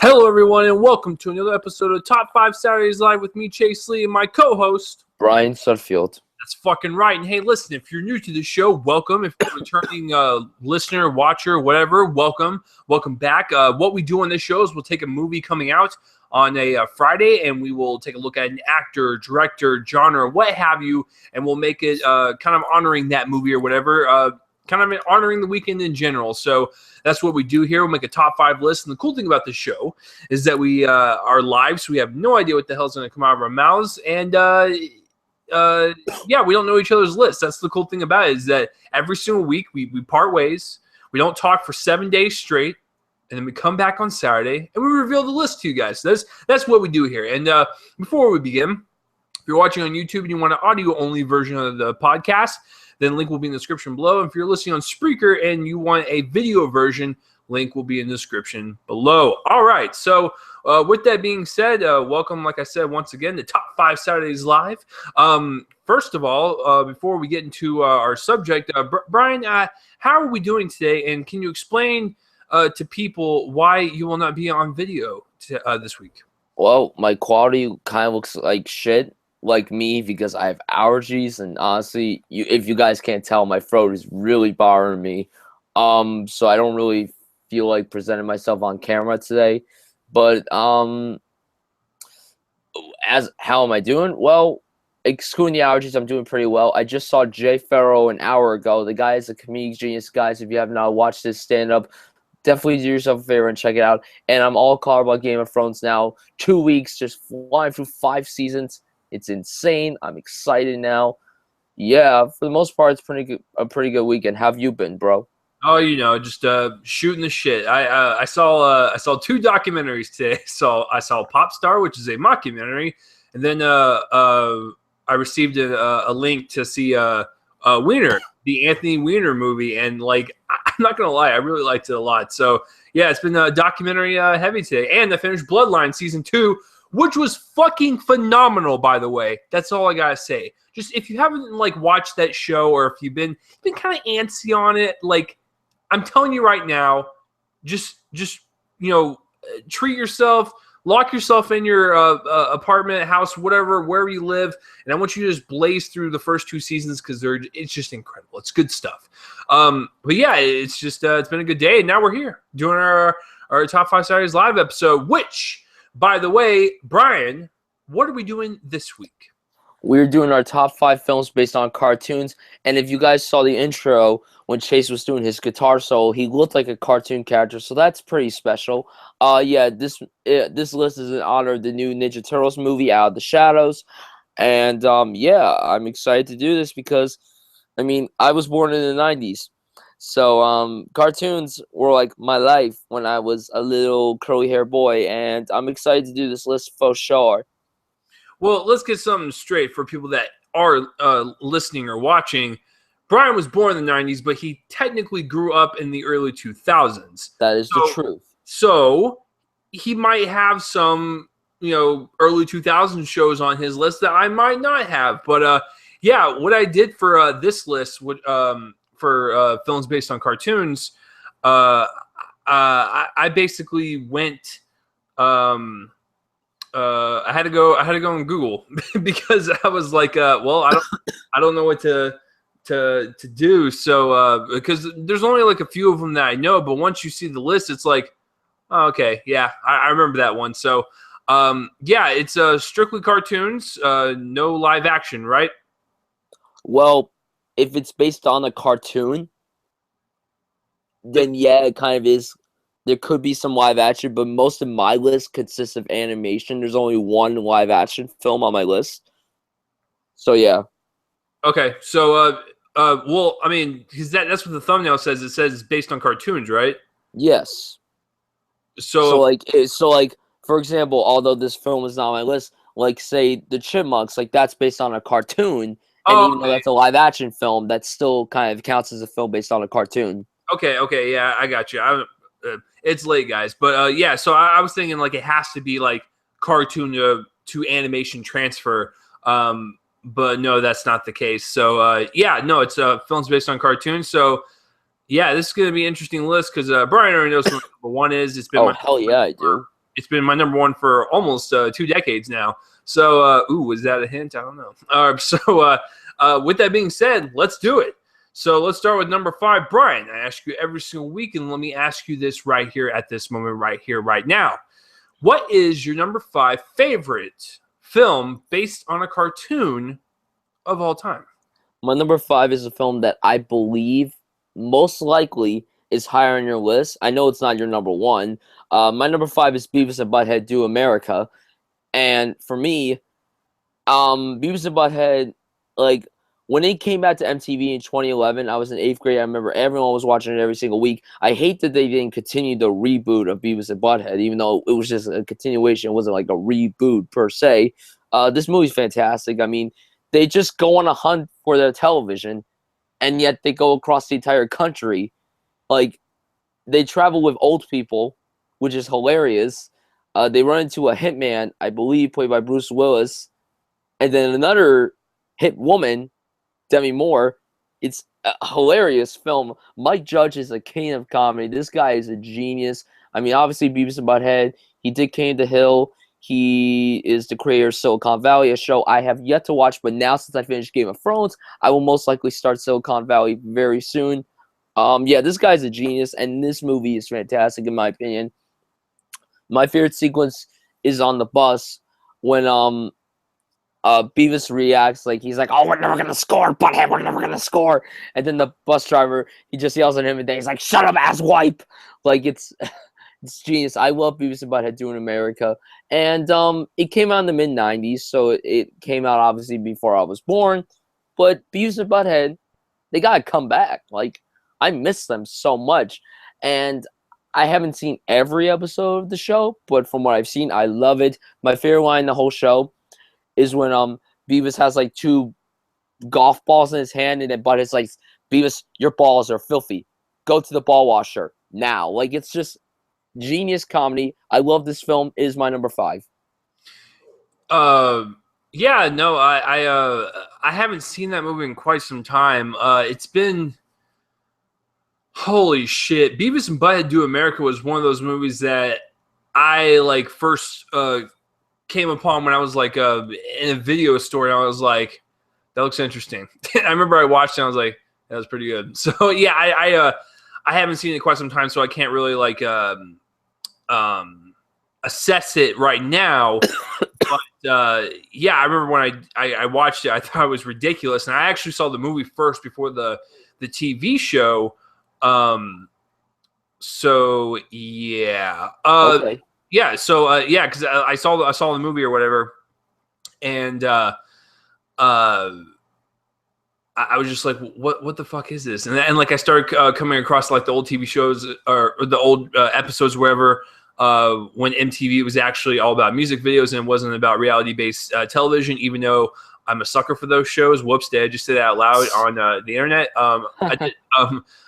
Hello, everyone, and welcome to another episode of Top 5 Saturdays Live with me, Chase Lee, and my co-host, Brian Sutfield. That's fucking right. And hey, listen, if you're new to the show, welcome. If you're a returning listener, watcher, whatever, welcome. Welcome back. What we do on this show is we'll take a movie coming out on a Friday, and we will take a look at an actor, director, genre, what have you, and we'll make it kind of honoring that movie or whatever, kind of honoring the weekend in general. So that's what we do here. We'll make a top 5 list. And the cool thing about this show is that we are live, so we have no idea what the hell's going to come out of our mouths. And we don't know each other's lists. That's the cool thing about it, is that every single week we part ways. We don't talk for 7 days straight. And then we come back on Saturday and we reveal the list to you guys. So that's what we do here. And before we begin, if you're watching on YouTube and you want an audio-only version of the podcast, then link will be in the description below. If you're listening on Spreaker and you want a video version, link will be in the description below. All right, so with that being said, welcome, like I said, once again, to Top 5 Saturdays Live. First of all, before we get into our subject, Brian, how are we doing today? And can you explain to people why you will not be on video this week? Well, my quality kind of looks like shit, like me, because I have allergies, and honestly, if you guys can't tell, my throat is really bothering me. So I don't really feel like presenting myself on camera today. But how am I doing? Well, excluding the allergies, I'm doing pretty well. I just saw Jay Farrow an hour ago. The guy is a comedic genius, guys. If you have not watched this stand-up, definitely do yourself a favor and check it out. And I'm all caught about Game of Thrones now. 2 weeks, just flying through 5 seasons. It's insane. I'm excited now. Yeah, for the most part, it's a pretty good weekend. How have you been, bro? Oh, just shooting the shit. I saw 2 documentaries today. I saw Pop Star, which is a mockumentary, and then I received a link to see Wiener, the Anthony Weiner movie, and like, I'm not gonna lie, I really liked it a lot. So yeah, it's been documentary heavy today, and I finished Bloodline season 2, which was fucking phenomenal, by the way. That's all I gotta say. Just if you haven't like watched that show, or if you've been kind of antsy on it, like, I'm telling you right now, just treat yourself. Lock yourself in your apartment, house, whatever, wherever you live, and I want you to just blaze through the first 2 seasons because it's just incredible. It's good stuff. But yeah, it's just it's been a good day, and now we're here doing our Top 5 Saturdays Live episode. Which, by the way, Brian, what are we doing this week? We're doing our top 5 films based on cartoons, and if you guys saw the intro when Chase was doing his guitar solo, he looked like a cartoon character, so that's pretty special. This list is in honor of the new Ninja Turtles movie, Out of the Shadows, and I'm excited to do this because, I mean, I was born in the 90s, so cartoons were like my life when I was a little curly hair boy, and I'm excited to do this list for sure. Well, let's get something straight for people that are listening or watching. Brian was born in the 90s, but he technically grew up in the early 2000s. That is the truth. So he might have some, early 2000s shows on his list that I might not have. But what I did for this list for films based on cartoons, I basically went. I had to go on Google because I was like, I don't know what to do. So because there's only like a few of them that I know, but once you see the list, it's like, oh, okay, yeah, I remember that one. So it's strictly cartoons, no live action, right? Well, if it's based on a cartoon, then yeah, it kind of is. There could be some live action, but most of my list consists of animation. There's only 1 live action film on my list. So yeah. Okay, so well, I mean, because that's what the thumbnail says. It says it's based on cartoons, right? Yes. So like for example, although this film is not on my list, like say the Chipmunks, like that's based on a cartoon, and even though that's a live action film, that still kind of counts as a film based on a cartoon. Okay, yeah, I got you. It's late, guys, but so I was thinking like it has to be like cartoon to animation transfer, but no, that's not the case. So it's films based on cartoons. So yeah, this is gonna be an interesting list because Brian already knows what number 1 is. It's been hell yeah, I do. it's been my number one for almost 2 decades now. So, was that a hint? I don't know. With that being said, let's do it. So let's start with number 5, Brian. I ask you every single week, and let me ask you this right here at this moment, right here, right now. What is your number 5 favorite film based on a cartoon of all time? My number 5 is a film that I believe most likely is higher on your list. I know it's not your number 1. My number 5 is Beavis and Butthead Do America. And for me, Beavis and Butthead, like, when it came back to MTV in 2011, I was in 8th grade. I remember everyone was watching it every single week. I hate that they didn't continue the reboot of Beavis and Butthead, even though it was just a continuation. It wasn't like a reboot per se. This movie's fantastic. I mean, they just go on a hunt for their television, and yet they go across the entire country. Like, they travel with old people, which is hilarious. They run into a hitman, I believe, played by Bruce Willis, and then another hit woman, Demi Moore. It's a hilarious film. Mike Judge is a king of comedy. This guy is a genius. I mean, obviously, Beavis and Butthead. He did King of the Hill. He is the creator of Silicon Valley, a show I have yet to watch, but now since I finished Game of Thrones, I will most likely start Silicon Valley very soon. Yeah, this guy's a genius, and this movie is fantastic in my opinion. My favorite sequence is on the bus when Beavis reacts like he's like, "Oh, we're never gonna score, Butthead, we're never gonna score," and then the bus driver, he just yells at him and he's like, "Shut up, asswipe!" Like, it's genius. I love Beavis and Butthead Doing America, and it came out in the mid '90s, so it came out obviously before I was born. But Beavis and Butthead, they gotta come back. Like, I miss them so much, and I haven't seen every episode of the show, but from what I've seen, I love it. My favorite line in the whole show is when Beavis has like 2 golf balls in his hand, and then Butthead's like, "Beavis, your balls are filthy. Go to the ball washer now." Like, it's just genius comedy. I love this film. It is my number 5. Yeah, no, I haven't seen that movie in quite some time. It's been, holy shit. Beavis and Butthead Do America was one of those movies that I like first came upon when I was like in a video store, and I was like, that looks interesting. I remember I watched it and I was like, that was pretty good. So yeah, I haven't seen it in quite some time, so I can't really like assess it right now. But yeah, I remember when I watched it, I thought it was ridiculous, and I actually saw the movie first before the TV show. So yeah. Okay. Yeah, so yeah, because I saw the movie or whatever, and I was just like, what the fuck is this? And like I started coming across like the old TV shows or the old episodes, wherever when MTV was actually all about music videos and it wasn't about reality based television. Even though I'm a sucker for those shows. Whoops, did I just say that out loud on the internet?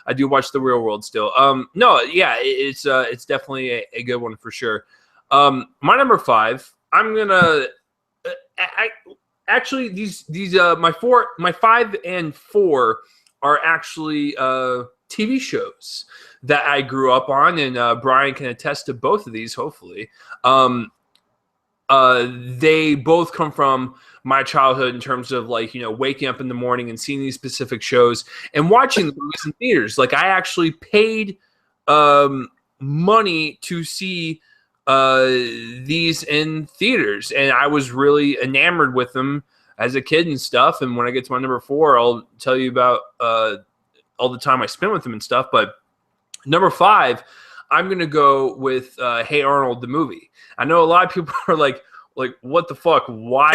I do watch The Real World still. No, yeah, it's definitely a good one for sure. My number 5, I'm gonna actually these my 5 and 4 are actually TV shows that I grew up on, and Brian can attest to both of these. Hopefully, they both come from my childhood in terms of like, waking up in the morning and seeing these specific shows and watching the movies in theaters. Like, I actually paid money to see these in theaters, and I was really enamored with them as a kid and stuff. And when I get to my number 4, I'll tell you about all the time I spent with them and stuff. But number 5, I'm gonna go with Hey Arnold the movie. I know a lot of people are like what the fuck? Why?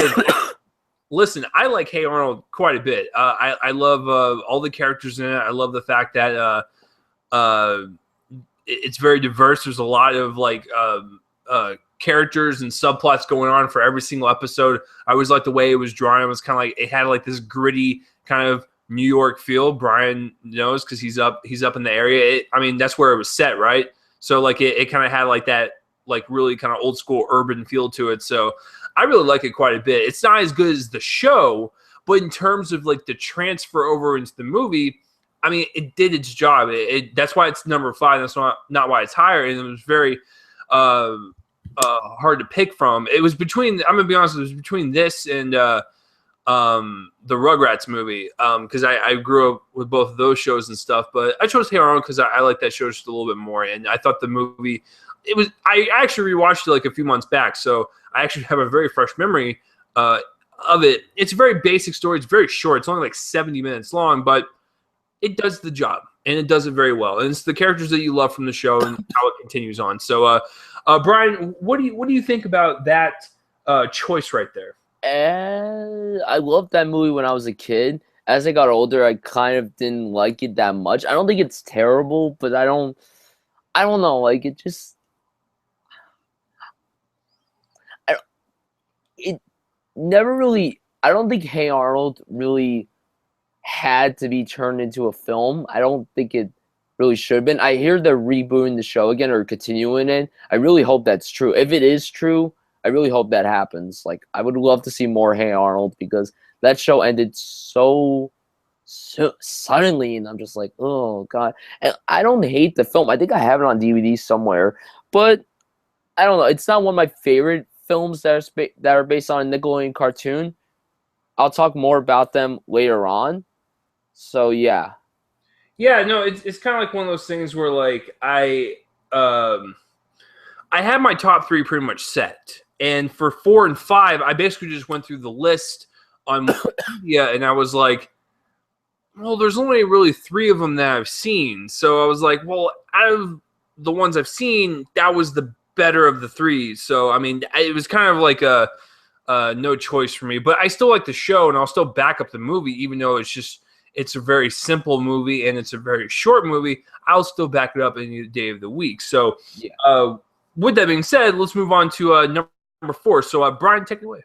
Listen, I like Hey Arnold quite a bit. I love all the characters in it. I love the fact that it's very diverse. There's a lot of like characters and subplots going on for every single episode. I always liked the way it was drawn. It was kind of like, it had like this gritty kind of New York feel. Brian knows because he's up in the area. I mean, that's where it was set, right? So like it kind of had like that like really kind of old school urban feel to it. So I really like it quite a bit. It's not as good as the show, but in terms of like the transfer over into the movie, I mean, it did its job. That's why it's number 5. That's not why it's higher. And it was very hard to pick from. It was between. I'm gonna be honest. It was between this and the Rugrats movie. Because I grew up with both of those shows and stuff. But I chose Hey Arnold because I like that show just a little bit more. And I thought the movie. It was. I actually rewatched it like a few months back, so I actually have a very fresh memory of it. It's a very basic story. It's very short. It's only like 70 minutes long, but it does the job and it does it very well. And it's the characters that you love from the show and how it continues on. So, Brian, what do you think about that choice right there? And I loved that movie when I was a kid. As I got older, I kind of didn't like it that much. I don't think it's terrible, but I don't know. Like it just, it never really. I don't think Hey Arnold really had to be turned into a film. I don't think it really should have been. I hear they're rebooting the show again or continuing it. I really hope that's true. If it is true, I really hope that happens. Like, I would love to see more Hey Arnold because that show ended so suddenly, and I'm just like, oh god. And I don't hate the film. I think I have it on DVD somewhere, but I don't know. It's not one of my favorite films that are based on a Nickelodeon cartoon. I'll talk more about them later on. So yeah. Yeah, no, it's kind of like one of those things where like I had my top three pretty much set, and for 4 and 5, I basically just went through the list on Wikipedia, and I was like, well, there's only really 3 of them that I've seen. So I was like, well, out of the ones I've seen, that was the better of the 3. So I mean, it was kind of like a no choice for me. But I still like the show, and I'll still back up the movie, even though it's a very simple movie and it's a very short movie. I'll still back it up any day of the week. So, Yeah. With that being said, let's move on to number 4. So, Brian, take it away.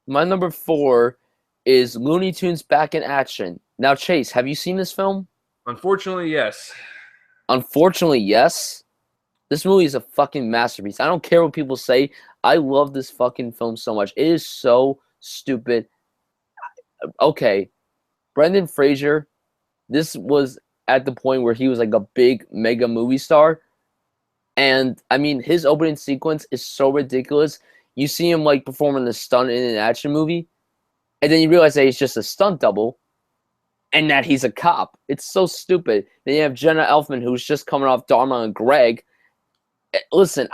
My number 4 is Looney Tunes Back in Action. Now, Chase, have you seen this film? Unfortunately, yes. Unfortunately, yes. This movie is a fucking masterpiece. I don't care what people say. I love this fucking film so much. It is so stupid. Okay, Brendan Fraser, this was at the point where he was like a big mega movie star. And I mean, his opening sequence is so ridiculous. You see him like performing the stunt in an action movie, and then you realize that he's just a stunt double and that he's a cop. It's so stupid. Then you have Jenna Elfman, who's just coming off Dharma and Greg. Listen,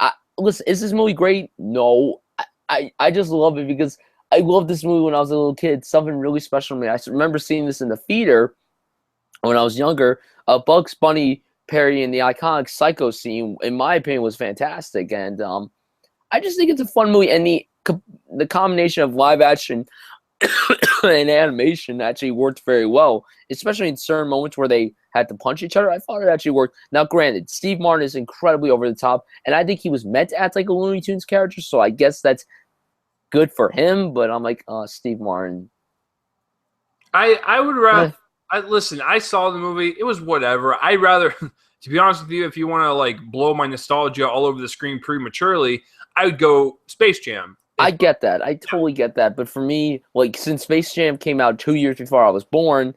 is this movie great? No. I just love it because I loved this movie when I was a little kid. Something really special to me. I remember seeing this in the theater when I was younger. Bugs Bunny parodying the iconic Psycho scene, in my opinion, was fantastic. And I just think it's a fun movie. And the combination of live action and animation actually worked very well, especially in certain moments where they had to punch each other. I thought it actually worked. Now, granted, Steve Martin is incredibly over the top, and I think he was meant to act like a Looney Tunes character, so I guess that's good for him, but I'm like, Steve Martin. I would rather listen, I saw the movie. It was whatever. I'd rather, to be honest with you, if you want to like blow my nostalgia all over the screen prematurely, I would go Space Jam. I get that. I totally get that. But for me, like, since Space Jam came out 2 years before I was born,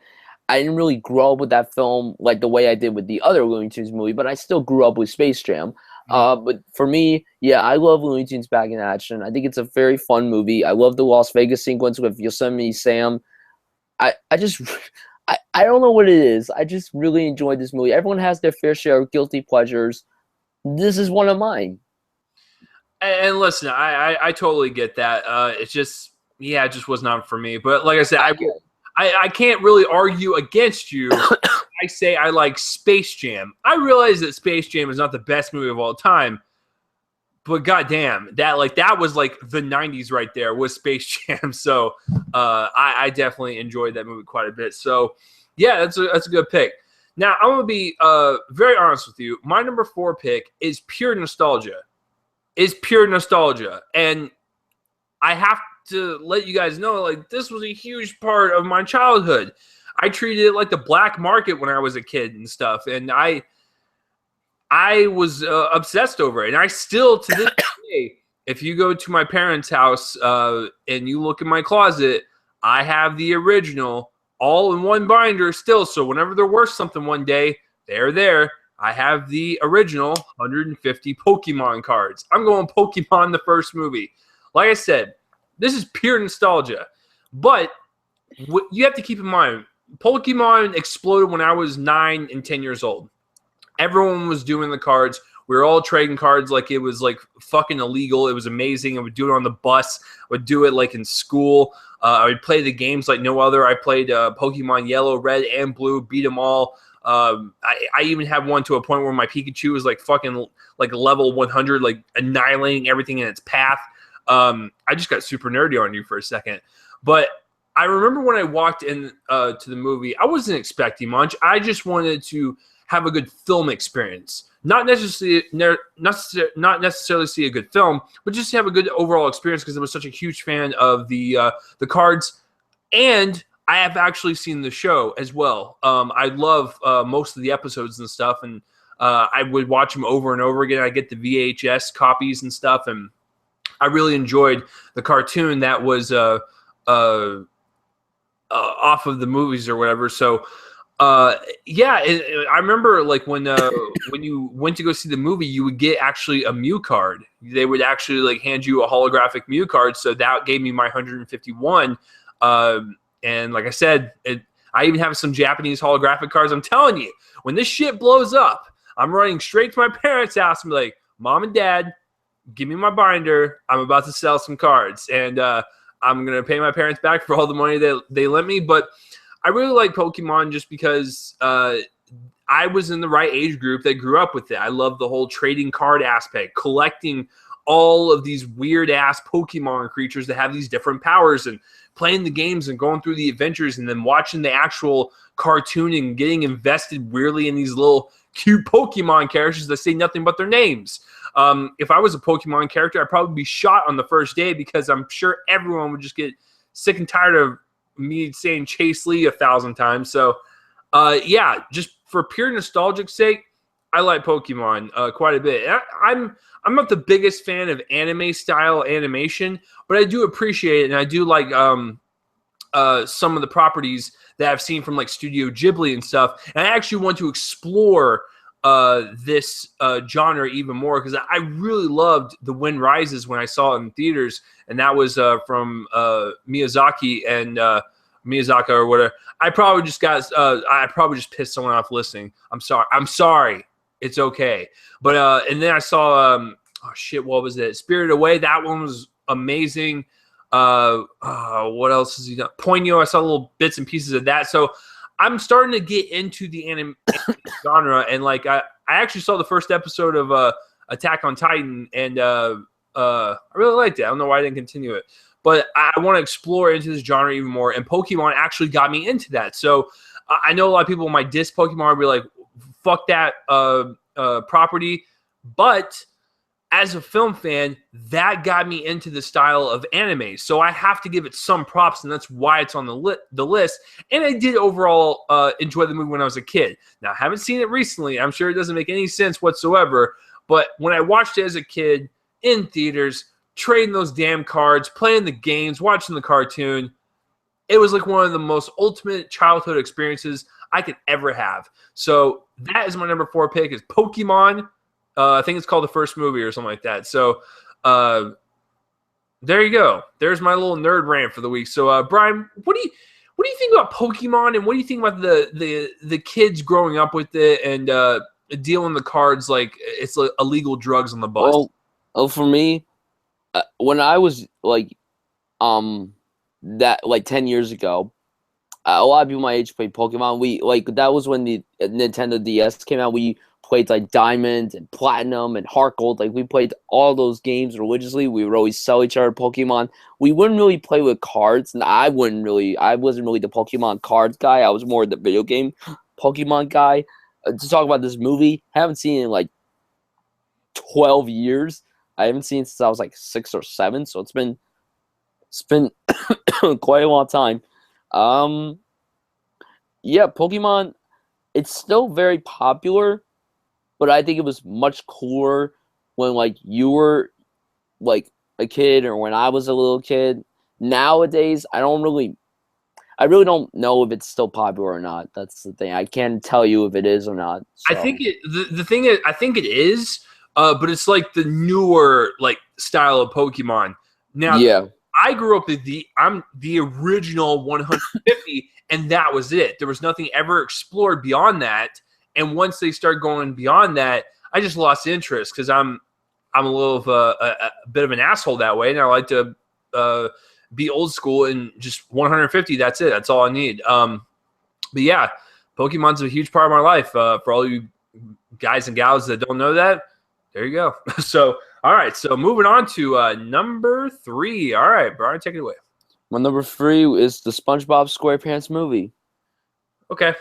I didn't really grow up with that film like the way I did with the other Looney Tunes movie, but I still grew up with Space Jam. But for me, yeah, I love Looney Tunes Back in Action. I think it's a very fun movie. I love the Las Vegas sequence with Yosemite Sam. I don't know what it is. I just really enjoyed this movie. Everyone has their fair share of guilty pleasures. This is one of mine. And listen, I totally get that. It's just, yeah, it just was not for me. But like I said, I can't really argue against you. I say I like Space Jam. I realize that Space Jam is not the best movie of all time, but goddamn, that was like the '90s right there was Space Jam. So I definitely enjoyed that movie quite a bit. So yeah, that's a good pick. Now I'm gonna be very honest with you. My number 4 pick is pure nostalgia. And I have to let you guys know, like, this was a huge part of my childhood. I treated it like the black market when I was a kid and stuff, and I was obsessed over it. And I still, to this day, if you go to my parents' house and you look in my closet, I have the original all in one binder still. So whenever they're worth something one day, they're there. I have the original 150 Pokemon cards. I'm going Pokemon the first movie. Like I said, this is pure nostalgia. But what you have to keep in mind, Pokemon exploded when I was 9 and 10 years old. Everyone was doing the cards. We were all trading cards like it was like fucking illegal. It was amazing. I would do it on the bus. I would do it like in school. I would play the games like no other. I played Pokemon Yellow, Red, and Blue. Beat them all. I even had one to a point where my Pikachu was like fucking like level 100, like annihilating everything in its path. I just got super nerdy on you for a second. But I remember when I walked in to the movie, I wasn't expecting much. I just wanted to have a good film experience. Not necessarily see a good film, but just have a good overall experience because I was such a huge fan of the cards, and I have actually seen the show as well. I love most of the episodes and stuff, and I would watch them over and over again. I get the VHS copies and stuff, and I really enjoyed the cartoon that was off of the movies or whatever. So. I remember like when you went to go see the movie, you would get actually a Mew card. They would actually like hand you a holographic Mew card. So that gave me my 151. And like I said, I even have some Japanese holographic cards. I'm telling you, when this shit blows up, I'm running straight to my parents' house and be like, Mom and Dad, give me my binder. I'm about to sell some cards. And I'm going to pay my parents back for all the money that they lent me. But I really like Pokemon just because I was in the right age group that grew up with it. I love the whole trading card aspect, collecting all of these weird-ass Pokemon creatures that have these different powers, and playing the games and going through the adventures and then watching the actual cartoon and getting invested weirdly in these little cute Pokemon characters that say nothing but their names. If I was a Pokemon character, I'd probably be shot on the first day because I'm sure everyone would just get sick and tired of me saying Chase Lee 1,000 times. So, just for pure nostalgic sake, I like Pokemon quite a bit. I'm not the biggest fan of anime style animation, but I do appreciate it, and I do like some of the properties that I've seen from like Studio Ghibli and stuff. And I actually want to explore this genre even more because I really loved The Wind Rises when I saw it in theaters, and that was from Miyazaki and Miyazaki or whatever. I probably just pissed someone off listening. I'm sorry. It's okay. But and then I saw what was it? Spirited Away. That one was amazing. What else has he done? Ponyo. I saw little bits and pieces of that. So I'm starting to get into the anime genre, and like I actually saw the first episode of Attack on Titan, and I really liked it. I don't know why I didn't continue it, but I want to explore into this genre even more. And Pokemon actually got me into that. So I know a lot of people might diss Pokemon, be like, "Fuck that property," but as a film fan, that got me into the style of anime. So I have to give it some props, and that's why it's on the list. And I did overall enjoy the movie when I was a kid. Now, I haven't seen it recently. I'm sure it doesn't make any sense whatsoever. But when I watched it as a kid in theaters, trading those damn cards, playing the games, watching the cartoon, it was like one of the most ultimate childhood experiences I could ever have. So that is my number 4 pick is Pokemon. I think it's called the first movie or something like that. So there you go. There's my little nerd rant for the week. So Brian, what do you think about Pokemon, and what do you think about the kids growing up with it and dealing the cards like it's like illegal drugs on the bus? Well, for me, when I was like that like 10 years ago, a lot of people my age played Pokemon. That was when the Nintendo DS came out. We played like Diamond and Platinum and Heart Gold. Like we played all those games religiously. We would always sell each other Pokemon. We wouldn't really play with cards, and I wasn't really the Pokemon cards guy. I was more the video game Pokemon guy. To talk about this movie, I haven't seen it in like 12 years. I haven't seen it since I was like 6 or 7, so it's been quite a long time. Pokemon, it's still very popular, but I think it was much cooler when like you were like a kid or when I was a little kid. Nowadays, I don't I really don't know if it's still popular or not. That's the thing. I can't tell you if it is or not. So. I think the thing is, I think it is, but it's like the newer like style of Pokemon. Now, yeah. I grew up with I'm the original 150, and that was it. There was nothing ever explored beyond that. And once they start going beyond that, I just lost interest because I'm a little of a bit of an asshole that way, and I like to be old school and just 150. That's it. That's all I need. But yeah, Pokemon's a huge part of my life. For all you guys and gals that don't know that, there you go. So, all right. So moving on to number 3. All right, Brian, take it away. My number 3 is the SpongeBob SquarePants movie. Okay.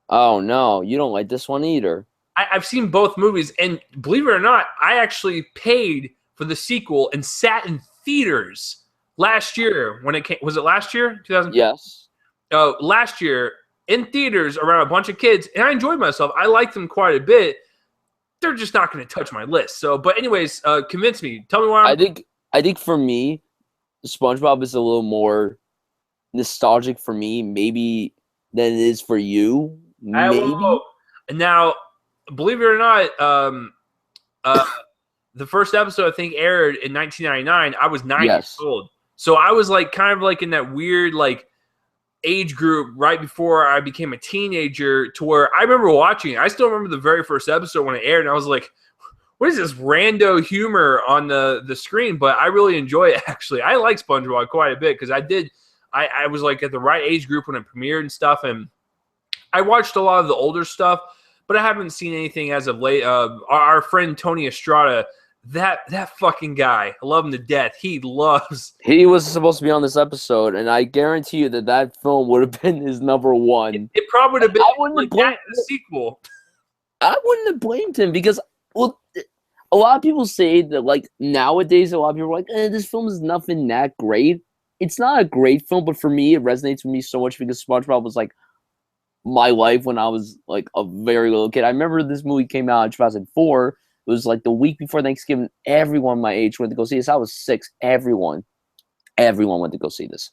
Oh no, you don't like this one either. I've seen both movies, and believe it or not, I actually paid for the sequel and sat in theaters last year when it came. Was it last year? 2000? Yes. Last year in theaters around a bunch of kids, and I enjoyed myself. I liked them quite a bit. They're just not going to touch my list. So, but anyways, convince me. Tell me why. I think for me, SpongeBob is a little more nostalgic for me, maybe than it is for you. Maybe. Now, believe it or not, the first episode I think aired in 1999. I was 9 years old, so I was like kind of like in that weird like age group right before I became a teenager. To where I remember watching it. I still remember the very first episode when it aired, and I was like, "What is this rando humor on the screen?" But I really enjoy it. Actually, I like SpongeBob quite a bit because I was like at the right age group when it premiered and stuff, and I watched a lot of the older stuff. But I haven't seen anything as of late. Our friend Tony Estrada, that fucking guy, I love him to death. He was supposed to be on this episode, and I guarantee you that film would have been his number 1. It probably would have been like that in the sequel. I wouldn't have blamed him because, well, a lot of people say that like nowadays, a lot of people are like, this film is nothing that great. It's not a great film, but for me, it resonates with me so much because SpongeBob was like my life when I was like a very little kid. I remember this movie came out in 2004. It was like the week before Thanksgiving. Everyone my age went to go see this. I was 6. Everyone went to go see this.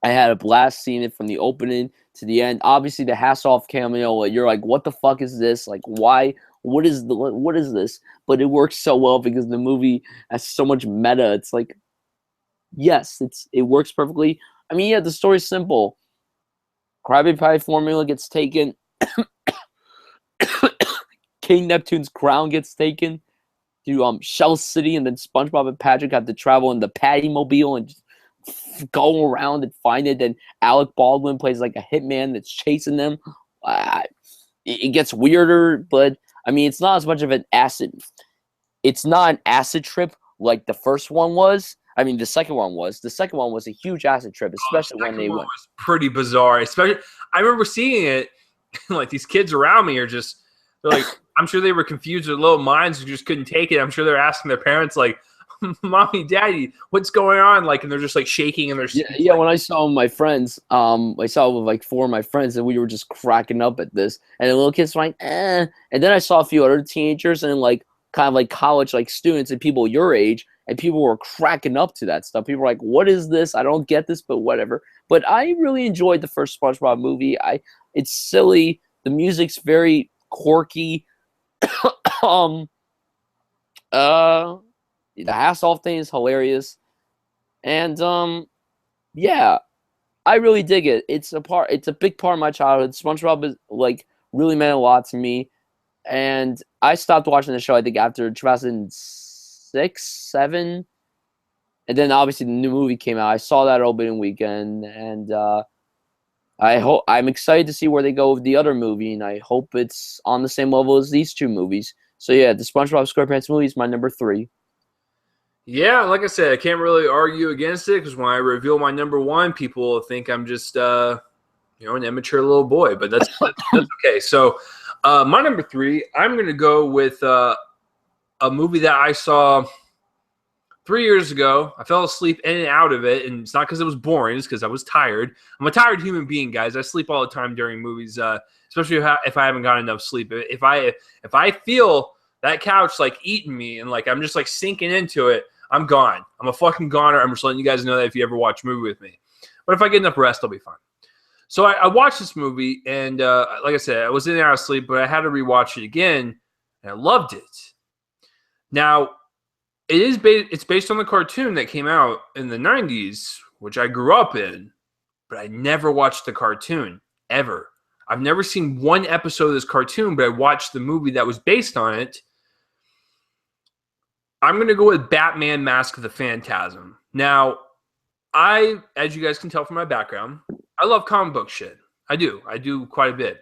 I had a blast seeing it from the opening to the end. Obviously, the Hasselhoff cameo. You're like, what the fuck is this? Like, why? What is this? But it works so well because the movie has so much meta. It's like, yes, it works perfectly. I mean, yeah, the story's simple. Krabby Patty formula gets taken. King Neptune's crown gets taken to Shell City, and then SpongeBob and Patrick have to travel in the Patty Mobile and just go around and find it. Then Alec Baldwin plays like a hitman that's chasing them. It gets weirder, but I mean, it's not as much of an acid. It's not an acid trip like the first one was. I mean, the second one was. The second one was a huge acid trip, especially when they went. It was pretty bizarre. Especially, I remember seeing it. Like these kids around me are just, they're like, I'm sure they were confused. Their little minds just couldn't take it. I'm sure they're asking their parents, like, "Mommy, Daddy, what's going on?" Like, and they're just like shaking in their seats. Yeah. When I saw my friends, I saw with like 4 of my friends, and we were just cracking up at this. And the little kids were like, eh. And then I saw a few other teenagers and like kind of like college like students and people your age. And people were cracking up to that stuff. People were like, what is this? I don't get this, but whatever. But I really enjoyed the first SpongeBob movie. It's silly. The music's very quirky. The Hasselhoff thing is hilarious. And yeah, I really dig it. It's a big part of my childhood. SpongeBob is like really meant a lot to me. And I stopped watching the show, I think, after 2006, 7, and then obviously the new movie came out. I saw that opening weekend, and I'm excited to see where they go with the other movie, and I hope it's on the same level as these 2 movies. So yeah, the SpongeBob SquarePants movie is my number 3. Yeah, like I said, I can't really argue against it because when I reveal my number 1, people will think I'm just an immature little boy, but that's okay. So my number 3, I'm going to go with a movie that I saw 3 years ago. I fell asleep in and out of it, and it's not because it was boring. It's because I was tired. I'm a tired human being, guys. I sleep all the time during movies, especially if I haven't got enough sleep. If I feel that couch like eating me and like I'm just like sinking into it, I'm gone. I'm a fucking goner. I'm just letting you guys know that if you ever watch a movie with me. But if I get enough rest, I'll be fine. So I watched this movie, and like I said, I was in and out of sleep, but I had to rewatch it again, and I loved it. Now, it's based on the cartoon that came out in the 90s, which I grew up in, but I never watched the cartoon, ever. I've never seen one episode of this cartoon, but I watched the movie that was based on it. I'm going to go with Batman Mask of the Phantasm. Now, as you guys can tell from my background, I love comic book shit. I do quite a bit.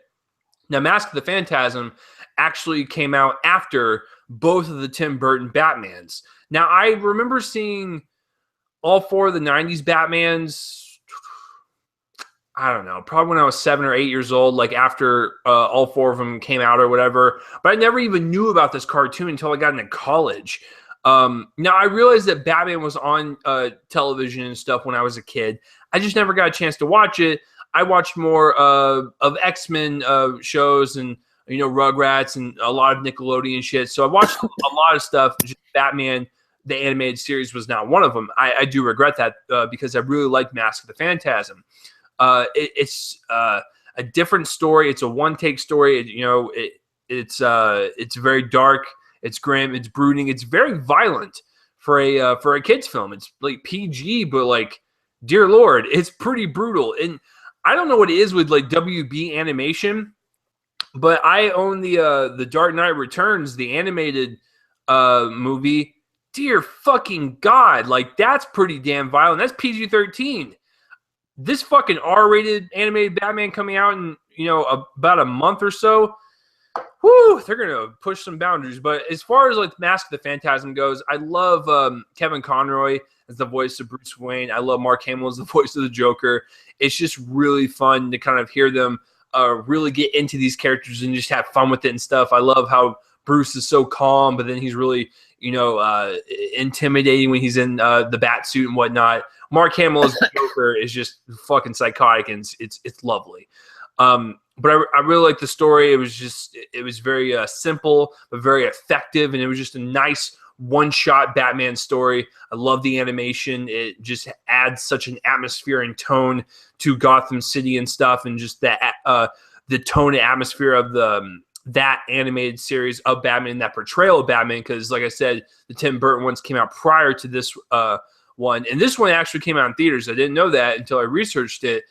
Now, Mask of the Phantasm actually came out after both of the Tim Burton Batmans. Now, I remember seeing all 4 of the 90s Batmans, I don't know, probably when I was 7 or 8 years old, like after all 4 of them came out or whatever. But I never even knew about this cartoon until I got into college. Now, I realized that Batman was on television and stuff when I was a kid. I just never got a chance to watch it. I watched more of X-Men shows and, Rugrats and a lot of Nickelodeon shit. So I watched a lot of stuff. Just Batman, the animated series, was not one of them. I do regret that because I really liked Mask of the Phantasm. It's a different story. It's a one-take story. It's very dark. It's grim. It's brooding. It's very violent for a kids film. It's like PG, but like, dear Lord, it's pretty brutal. And I don't know what it is with like WB animation, but I own the Dark Knight Returns, the animated movie. Dear fucking God, like that's pretty damn violent. That's PG-13. This fucking R-rated animated Batman coming out in about a month or so. Whoo, they're gonna push some boundaries. But as far as like Mask of the Phantasm goes, I love Kevin Conroy as the voice of Bruce Wayne. I love Mark Hamill as the voice of the Joker. It's just really fun to kind of hear them really get into these characters and just have fun with it and stuff. I love how Bruce is so calm, but then he's really intimidating when he's in the bat suit and whatnot. Mark Hamill as the Joker is just fucking psychotic, and it's lovely. But I really like the story. It was very simple but very effective, and it was just a nice one-shot Batman story. I love the animation. It just adds such an atmosphere and tone to Gotham City and stuff, and just that the tone and atmosphere of that animated series of Batman, that portrayal of Batman. Because, like I said, the Tim Burton ones came out prior to this one, and this one actually came out in theaters. I didn't know that until I researched it.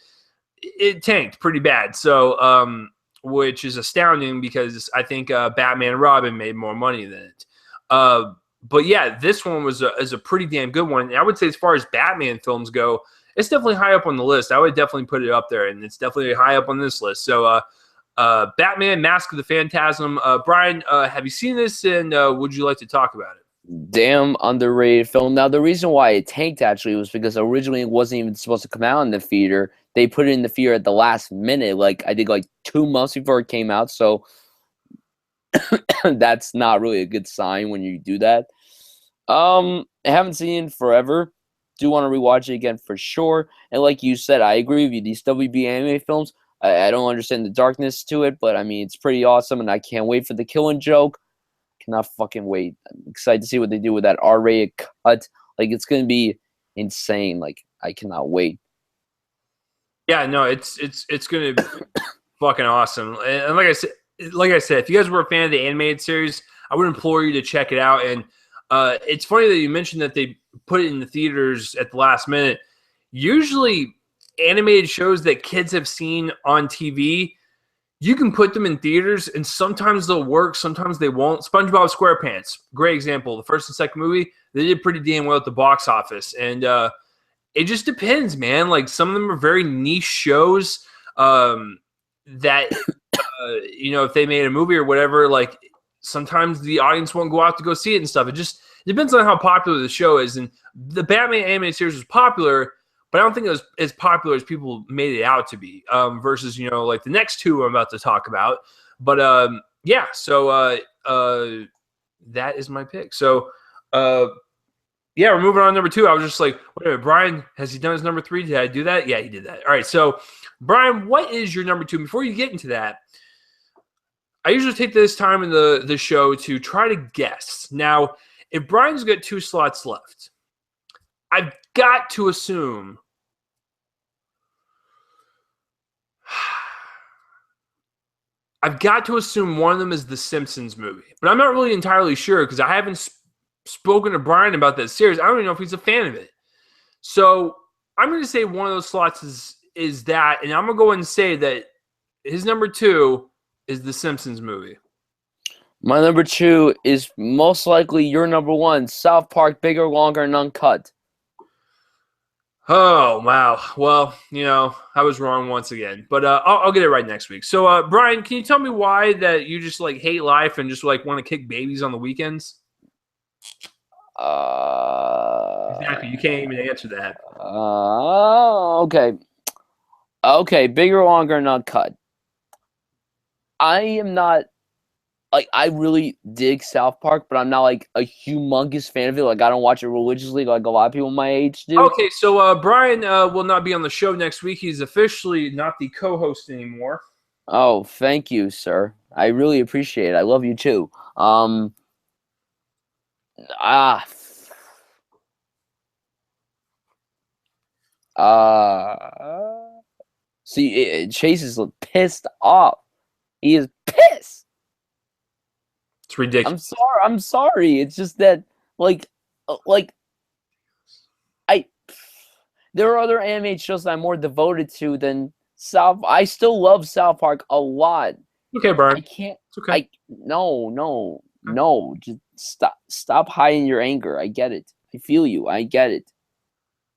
It tanked pretty bad, so which is astounding because I think Batman and Robin made more money than it. But yeah, this one is a pretty damn good one. And I would say as far as Batman films go, it's definitely high up on the list. I would definitely put it up there, and it's definitely high up on this list. So Batman, Mask of the Phantasm. Brian, have you seen this, and would you like to talk about it? Damn underrated film. Now, the reason why it tanked actually was because originally it wasn't even supposed to come out in the theater. They put it in the theater at the last minute, I think 2 months before it came out. So that's not really a good sign when you do that. I haven't seen it in forever. Do want to rewatch it again for sure. And like you said, I agree with you. These WB anime films, I don't understand the darkness to it, but I mean, it's pretty awesome, and I can't wait for the Killing Joke. Cannot fucking wait. I'm excited to see what they do with that R-rated cut. It's gonna be insane. I cannot wait. Yeah, no, it's gonna be fucking awesome. And like I said, if you guys were a fan of the animated series, I would implore you to check it out. And it's funny that you mentioned that they put it in the theaters at the last minute. Usually, animated shows that kids have seen on TV, you can put them in theaters, and sometimes they'll work, sometimes they won't. SpongeBob SquarePants, great example. The first and second movie, they did pretty damn well at the box office. And it just depends, man. Some of them are very niche shows that, if they made a movie or whatever, sometimes the audience won't go out to go see it and stuff. It just depends on how popular the show is. And the Batman animated series was popular, but I don't think it was as popular as people made it out to be, versus, the next two I'm about to talk about. But, yeah, so that is my pick. So, yeah, we're moving on to number 2. I was just like, wait a minute, Brian, has he done his number 3? Did I do that? Yeah, he did that. All right, so, Brian, what is your number 2? Before you get into that, I usually take this time in the show to try to guess. Now, if Brian's got 2 slots left, I've got to assume one of them is the Simpsons movie. But I'm not really entirely sure because I haven't spoken to Brian about that series. I don't even know if he's a fan of it. So I'm going to say one of those slots is that, and I'm going to go ahead and say that his number 2 is the Simpsons movie. My number 2 is most likely your number 1, South Park, Bigger, Longer, and Uncut. Oh, wow. Well, I was wrong once again. But I'll get it right next week. So, Brian, can you tell me why that you just, hate life and just, want to kick babies on the weekends? Exactly. You can't even answer that. Okay. Okay, Bigger, Longer, and Uncut. I am not... I really dig South Park, but I'm not, a humongous fan of it. I don't watch it religiously like a lot of people my age do. Okay, so Brian will not be on the show next week. He's officially not the co-host anymore. Oh, thank you, sir. I really appreciate it. I love you, too. See, Chase is pissed off. He is pissed. It's ridiculous. I'm sorry. It's just that, there are other animated shows that I'm more devoted to than South. I still love South Park a lot. Okay, Brian. I can't. It's okay. No. Just stop hiding your anger. I get it. I feel you. I get it.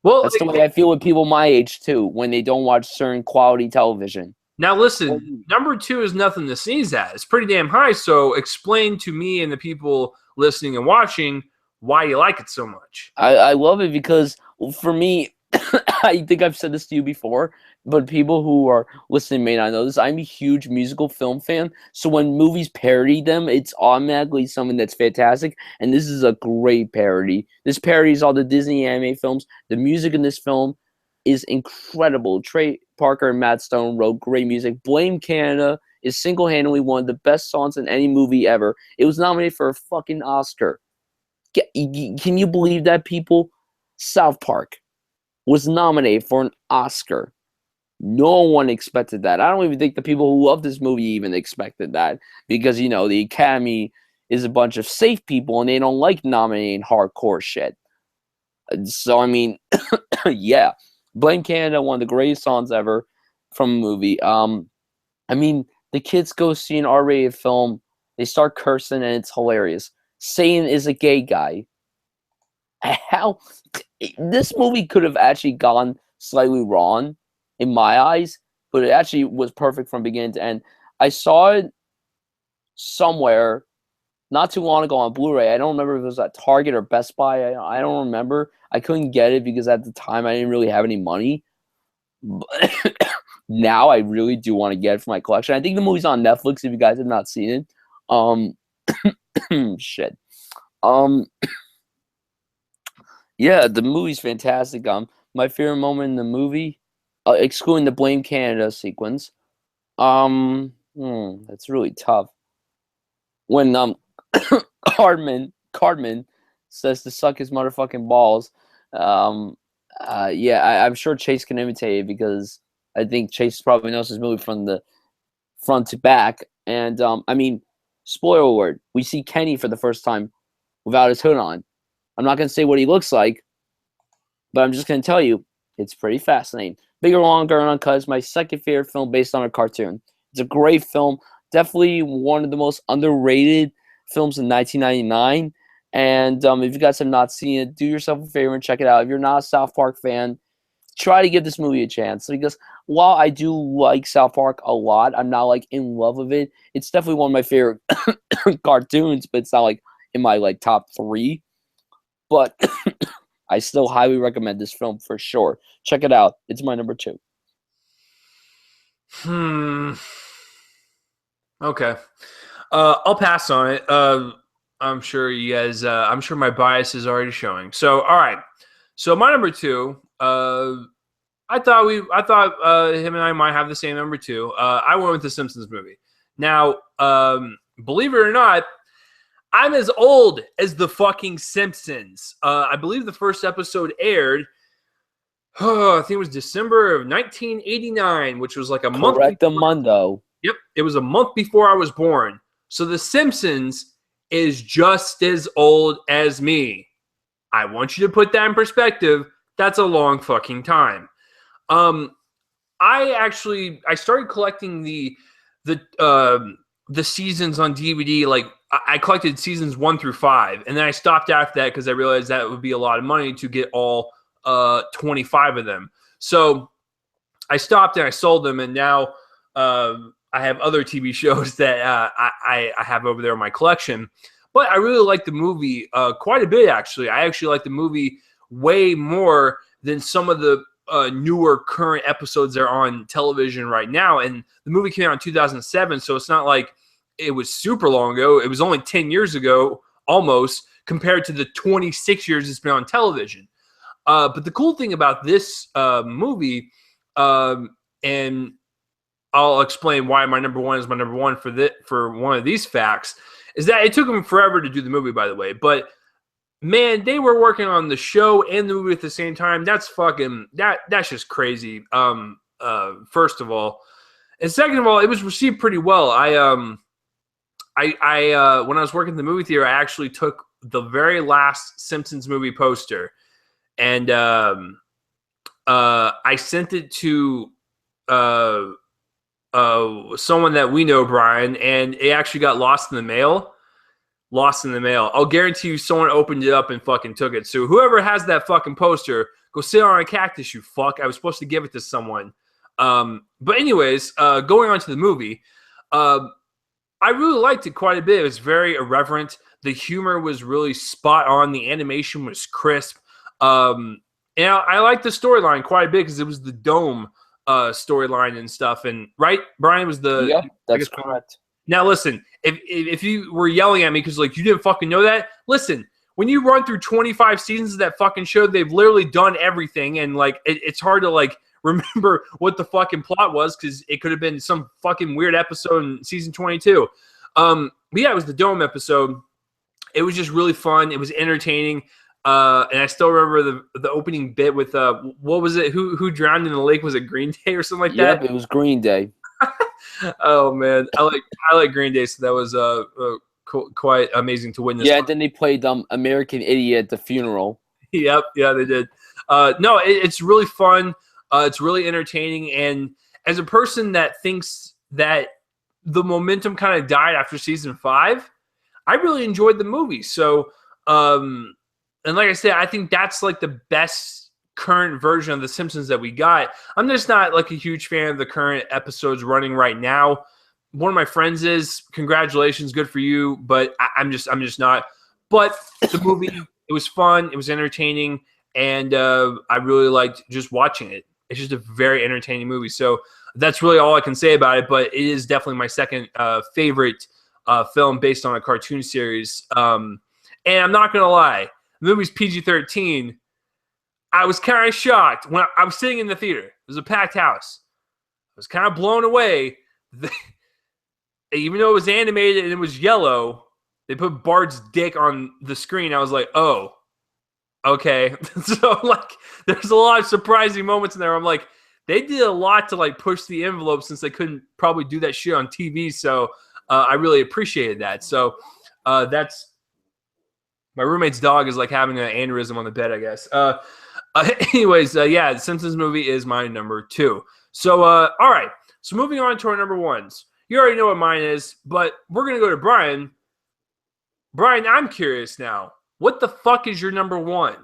Well, that's the way I feel with people my age too when they don't watch certain quality television. Now listen, number 2 is nothing to sneeze at. It's pretty damn high. So explain to me and the people listening and watching why you like it so much. I love it because for me, I think I've said this to you before, but people who are listening may not know this. I'm a huge musical film fan. So when movies parody them, it's automatically something that's fantastic. And this is a great parody. This parodies all the Disney anime films. The music in this film is incredible. Trey Parker and Matt Stone wrote great music. Blame Canada is single-handedly one of the best songs in any movie ever. It was nominated for a fucking Oscar. Can you believe that, people? South Park was nominated for an Oscar. No one expected that. I don't even think the people who love this movie even expected that because, the Academy is a bunch of safe people and they don't like nominating hardcore shit. So, yeah. Blame Canada, one of the greatest songs ever from a movie. The kids go see an R-rated film. They start cursing, and it's hilarious. Satan is a gay guy. How this movie could have actually gone slightly wrong in my eyes, but it actually was perfect from beginning to end. I saw it somewhere not too long ago on Blu-ray. I don't remember if it was at Target or Best Buy. I don't remember. I couldn't get it because at the time I didn't really have any money. But now I really do want to get it for my collection. I think the movie's on Netflix if you guys have not seen it. Shit. Yeah, the movie's fantastic. My favorite moment in the movie, excluding the Blame Canada sequence, that's really tough. When Cartman says to suck his motherfucking balls. Yeah, I'm sure Chase can imitate it because I think Chase probably knows his movie from the front to back. And spoiler alert, we see Kenny for the first time without his hood on. I'm not going to say what he looks like, but I'm just going to tell you it's pretty fascinating. Bigger, Longer, and Uncut is my second favorite film based on a cartoon. It's a great film. Definitely one of the most underrated films in 1999. And if you guys have not seen it, do yourself a favor and check it out. If you're not a South Park fan, try to give this movie a chance. Because while I do like South Park a lot, I'm not in love with it. It's definitely one of my favorite cartoons, but it's not in my top 3. But I still highly recommend this film for sure. Check it out. It's my number 2. Okay. I'll pass on it. I'm sure you guys, I'm sure my bias is already showing. So, all right. So my number 2, I thought him and I might have the same number 2. I went with the Simpsons movie. Now, believe it or not, I'm as old as the fucking Simpsons. I believe the first episode aired, I think it was December of 1989, which was like a month before. Correctamundo. Yep, it was a month before I was born. So the Simpsons is just as old as me. I want you to put that in perspective. That's a long fucking time. I started collecting the seasons on DVD. Like I collected seasons 1 through 5, and then I stopped after that because I realized that would be a lot of money to get all 25 of them. So I stopped and I sold them, and now I have other TV shows that I have over there in my collection. But I really like the movie quite a bit, actually. I actually like the movie way more than some of the newer current episodes that are on television right now. And the movie came out in 2007, so it's not like it was super long ago. It was only 10 years ago, almost, compared to the 26 years it's been on television. But the cool thing about this movie, and I'll explain why my number one is my number one for one of these facts, is that it took them forever to do the movie, by the way. But man, they were working on the show and the movie at the same time. That's fucking that's just crazy. First of all, and second of all, it was received pretty well. When I was working in the movie theater, I actually took the very last Simpsons movie poster, and I sent it to someone that we know, Brian, and it actually got lost in the mail. I'll guarantee you someone opened it up and fucking took it. So whoever has that fucking poster, go sit on a cactus, you fuck. I was supposed to give it to someone. But anyways, going on to the movie, I really liked it quite a bit. It was very irreverent. The humor was really spot on. The animation was crisp. And I liked the storyline quite a bit because it was the Dome storyline and stuff. And right, Brian was the... Yeah, that's correct. Now, listen, if you were yelling at me because, like, you didn't fucking know that, listen, when you run through 25 seasons of that fucking show, they've literally done everything, and, like, it's hard to, like, remember what the fucking plot was because it could have been some fucking weird episode in season 22. But, yeah, it was the Dome episode. It was just really fun. It was entertaining. And I still remember the opening bit with, what was it? Who drowned in the lake? Was it Green Day or something like that? Yep, it was Green Day. Oh man, I like Green Day, so that was quite amazing to witness. Yeah, then they played American Idiot at the funeral. Yep, yeah, they did. No, it's really fun. It's really entertaining, and as a person that thinks that the momentum kind of died after season 5, I really enjoyed the movie. So, and like I said, I think that's like the best current version of The Simpsons that we got. I'm just not like a huge fan of the current episodes running right now. One of my friends is. Congratulations, good for you, but I'm just not. But the movie, it was fun, it was entertaining, and I really liked just watching it. It's just a very entertaining movie. So that's really all I can say about it, but it is definitely my second favorite film based on a cartoon series. And I'm not going to lie, the movie's PG-13. I was kind of shocked when I was sitting in the theater. It was a packed house. I was kind of blown away. Even though it was animated and it was yellow, they put Bart's dick on the screen. I was like, oh, okay. So, like, there's a lot of surprising moments in there. I'm like, they did a lot to, like, push the envelope since they couldn't probably do that shit on TV. So, I really appreciated that. So, that's... My roommate's dog is, like, having an aneurysm on the bed, I guess. Anyways, yeah, the Simpsons movie is my number 2. So, all right. So moving on to our number 1s. You already know what mine is, but we're going to go to Brian. Brian, I'm curious now. What the fuck is your number 1?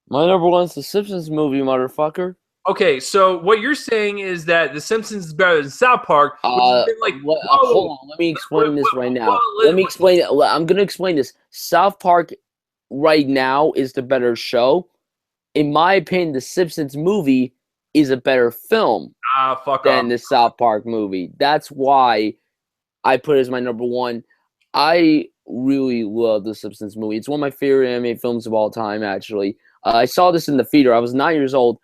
My number 1 is the Simpsons movie, motherfucker. Okay, so what you're saying is that The Simpsons is better than South Park. Which has been like, hold on, let me explain this right now. Let me explain it. I'm going to explain this. South Park right now is the better show. In my opinion, the Simpsons movie is a better film than the South Park movie. That's why I put it as my number 1. I really love the Simpsons movie. It's one of my favorite animated films of all time, actually. I saw this in the theater. I was 9 years old.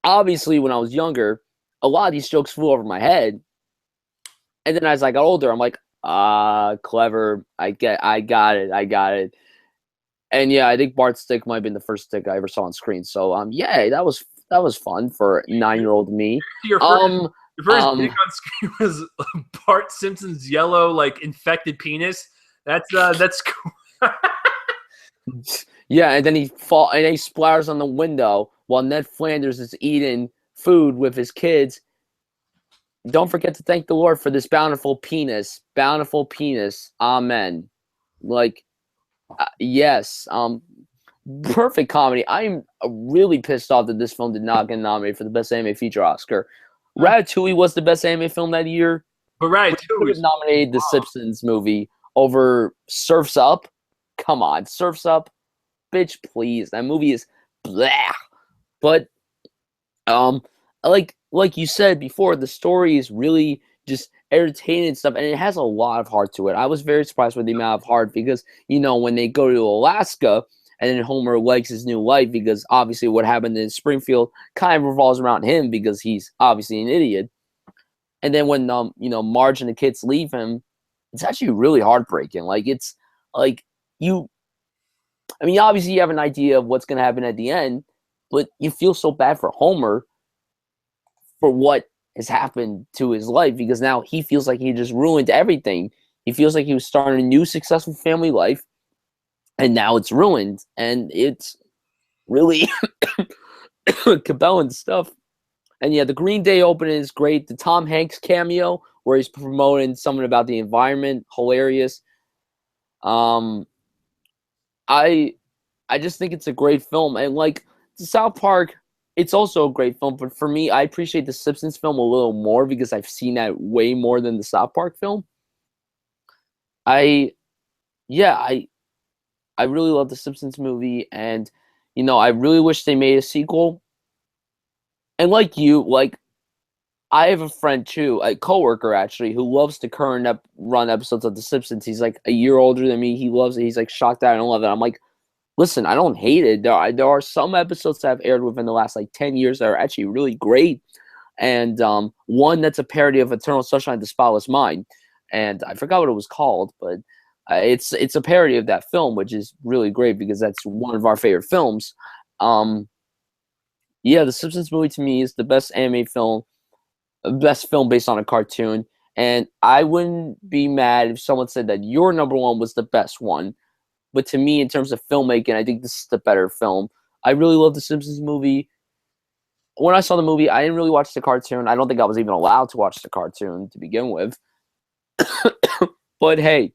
Obviously, when I was younger, a lot of these jokes flew over my head. And then as I got older, I'm like, Clever. I got it. And yeah, I think Bart's stick might have been the first stick I ever saw on screen. So yeah, that was fun for 9-year-old me. Your first, Um, your first dick um, on screen was Bart Simpson's yellow, like infected penis. That's cool. yeah, and then he splatters on the window while Ned Flanders is eating food with his kids. Don't forget to thank the Lord for this bountiful penis. Bountiful penis. Amen. Like, yes. Perfect comedy. I'm really pissed off that this film did not get nominated for the Best Anime Feature Oscar. Ratatouille was the best anime film that year. But right, We could have nominated the Simpsons movie over Surf's Up. Come on, Surf's Up, bitch, please. That movie is blah. But like you said before, the story is really just entertaining and stuff, and it has a lot of heart to it. I was very surprised with the amount of heart because when they go to Alaska and then Homer likes his new life because obviously what happened in Springfield kind of revolves around him because he's obviously an idiot. And then when Marge and the kids leave him, it's actually really heartbreaking. Like it's like obviously you have an idea of what's gonna happen at the end, but you feel so bad for Homer for what has happened to his life because now he feels like he just ruined everything. He feels like he was starting a new successful family life, and now it's ruined, and it's really compelling stuff. And yeah, the Green Day opening is great. The Tom Hanks cameo where he's promoting something about the environment, hilarious. I just think it's a great film, and like South Park, it's also a great film. But for me, I appreciate the Simpsons film a little more because I've seen that way more than the South Park film. I yeah, I really love the Simpsons movie, and I really wish they made a sequel. And like you, like I have a friend too, a coworker actually, who loves the current run episodes of The Simpsons. He's like a year older than me. He loves it. He's like shocked that I don't love it. I'm like, listen, I don't hate it. There are some episodes that have aired within the last like 10 years that are actually really great. And one that's a parody of Eternal Sunshine of the Spotless Mind. And I forgot what it was called, but it's a parody of that film, which is really great because that's one of our favorite films. Yeah, The Simpsons movie to me is the best anime film, best film based on a cartoon. And I wouldn't be mad if someone said that your number one was the best one. But to me, in terms of filmmaking, I think this is the better film. I really love the Simpsons movie. When I saw the movie, I didn't really watch the cartoon. I don't think I was even allowed to watch the cartoon to begin with. But hey,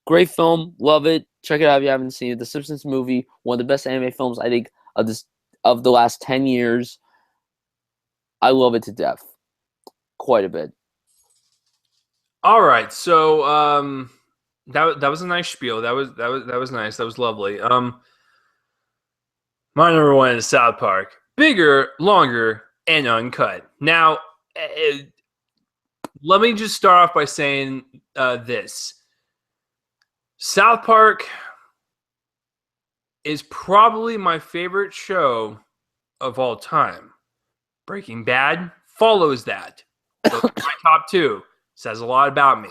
great film. Love it. Check it out if you haven't seen it. The Simpsons movie, one of the best anime films, I think, of the last 10 years. I love it to death. Quite a bit. All right, so that was a nice spiel. That was nice. That was lovely. My number one is South Park. Bigger, longer, and uncut. Now, let me just start off by saying this. South Park is probably my favorite show of all time. Breaking Bad follows that. Those are my top two. Says a lot about me.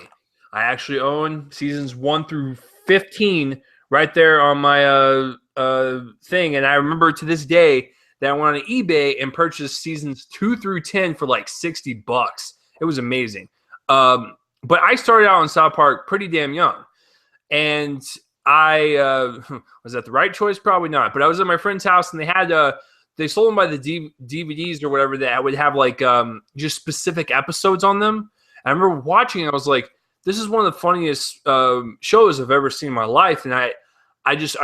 I actually own seasons 1 through 15 right there on my thing, and I remember to this day that I went on eBay and purchased seasons 2 through 10 for like $60. It was amazing. But I started out on South Park pretty damn young, and I was that the right choice? Probably not. But I was at my friend's house, and they sold them by the DVDs or whatever that would have like just specific episodes on them. And I remember watching it, I was like, this is one of the funniest shows I've ever seen in my life. And I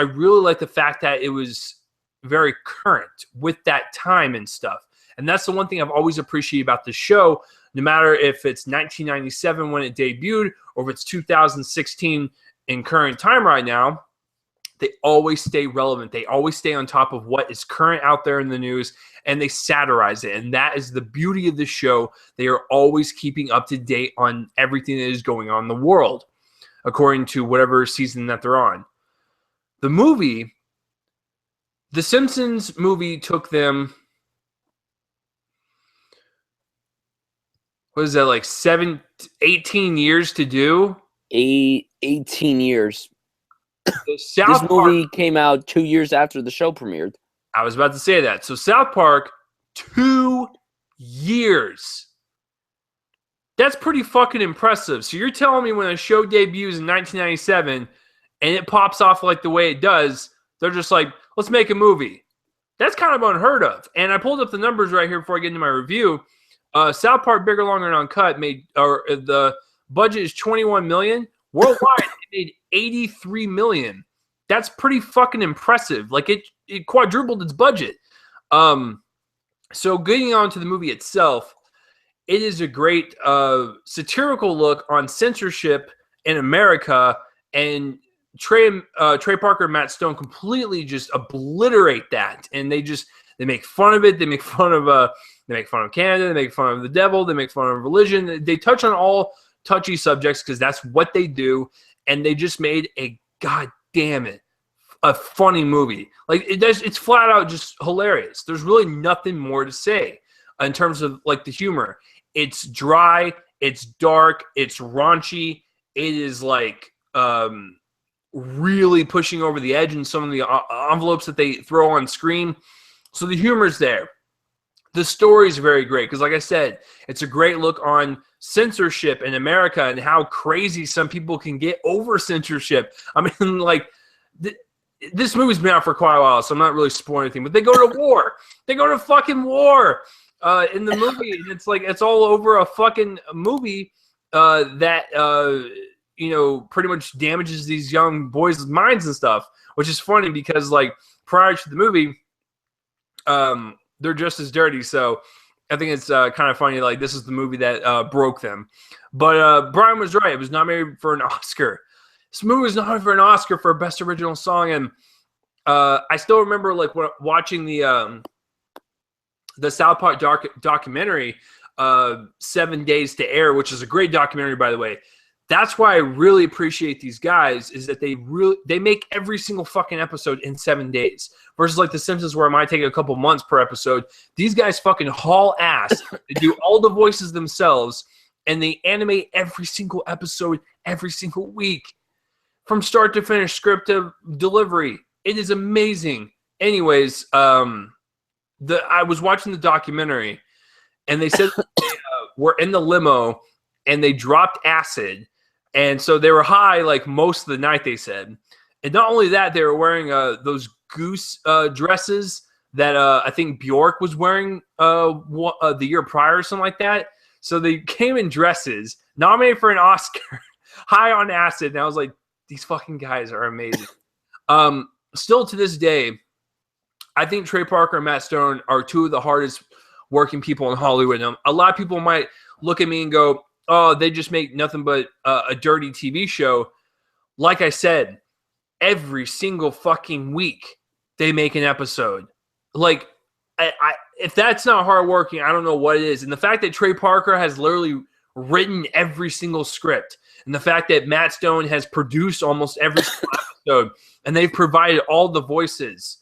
really like the fact that it was very current with that time and stuff. And that's the one thing I've always appreciated about the show, no matter if it's 1997 when it debuted or if it's 2016 in current time right now. They always stay relevant. They always stay on top of what is current out there in the news, and they satirize it. And that is the beauty of the show. They are always keeping up to date on everything that is going on in the world, according to whatever season that they're on. The movie, The Simpsons movie took them, what is that, like 18 years to do? 18 years. South This Park, movie came out 2 years after the show premiered. I was about to say that. So South Park, 2 years. That's pretty fucking impressive. So you're telling me when a show debuts in 1997 and it pops off like the way it does, they're just like, let's make a movie. That's kind of unheard of. And I pulled up the numbers right here before I get into my review. South Park Bigger, Longer, and Uncut the budget is $21 million. Worldwide, it made $83 million. That's pretty fucking impressive. Like it quadrupled its budget. So getting on to the movie itself, it is a great satirical look on censorship in America, and Trey Parker and Matt Stone completely just obliterate that, and they make fun of it. They make fun of Canada. They make fun of the devil. They make fun of religion. They touch on all touchy subjects because that's what they do, and they just made a funny movie. Like it's flat out just hilarious. There's really nothing more to say in terms of like the humor. It's dry, it's dark, it's raunchy. It is like really pushing over the edge in some of the envelopes that they throw on screen. So the humor's there. The story is very great because, like I said, it's a great look on censorship in America and how crazy some people can get over censorship. I mean, like, this movie's been out for quite a while, so I'm not really spoiling anything, but they go to war. They go to fucking war in the movie, and it's like it's all over a fucking movie that pretty much damages these young boys' minds and stuff, which is funny because like prior to the movie, they're just as dirty. So I think it's kind of funny. Like this is the movie that broke them. But Brian was right. It was nominated for an Oscar. This movie was nominated for an Oscar for Best Original Song, and I still remember like watching the South Park documentary, 7 Days to Air, which is a great documentary, by the way. That's why I really appreciate these guys is that they make every single fucking episode in 7 days versus like The Simpsons where it might take a couple months per episode. These guys fucking haul ass. They do all the voices themselves, and they animate every single episode every single week from start to finish, script to delivery. It is amazing. Anyways, I was watching the documentary, and they said they were in the limo, and they dropped acid, and so they were high like most of the night, they said. And not only that, they were wearing those goose dresses that I think Bjork was wearing the year prior or something like that. So they came in dresses, nominated for an Oscar, high on acid, and I was like, these fucking guys are amazing. Still to this day, I think Trey Parker and Matt Stone are two of the hardest working people in Hollywood. Now, a lot of people might look at me and go, oh, they just make nothing but a dirty TV show. Like I said, every single fucking week they make an episode. Like, if that's not hardworking, I don't know what it is. And the fact that Trey Parker has literally written every single script, and the fact that Matt Stone has produced almost every single episode, and they've provided all the voices.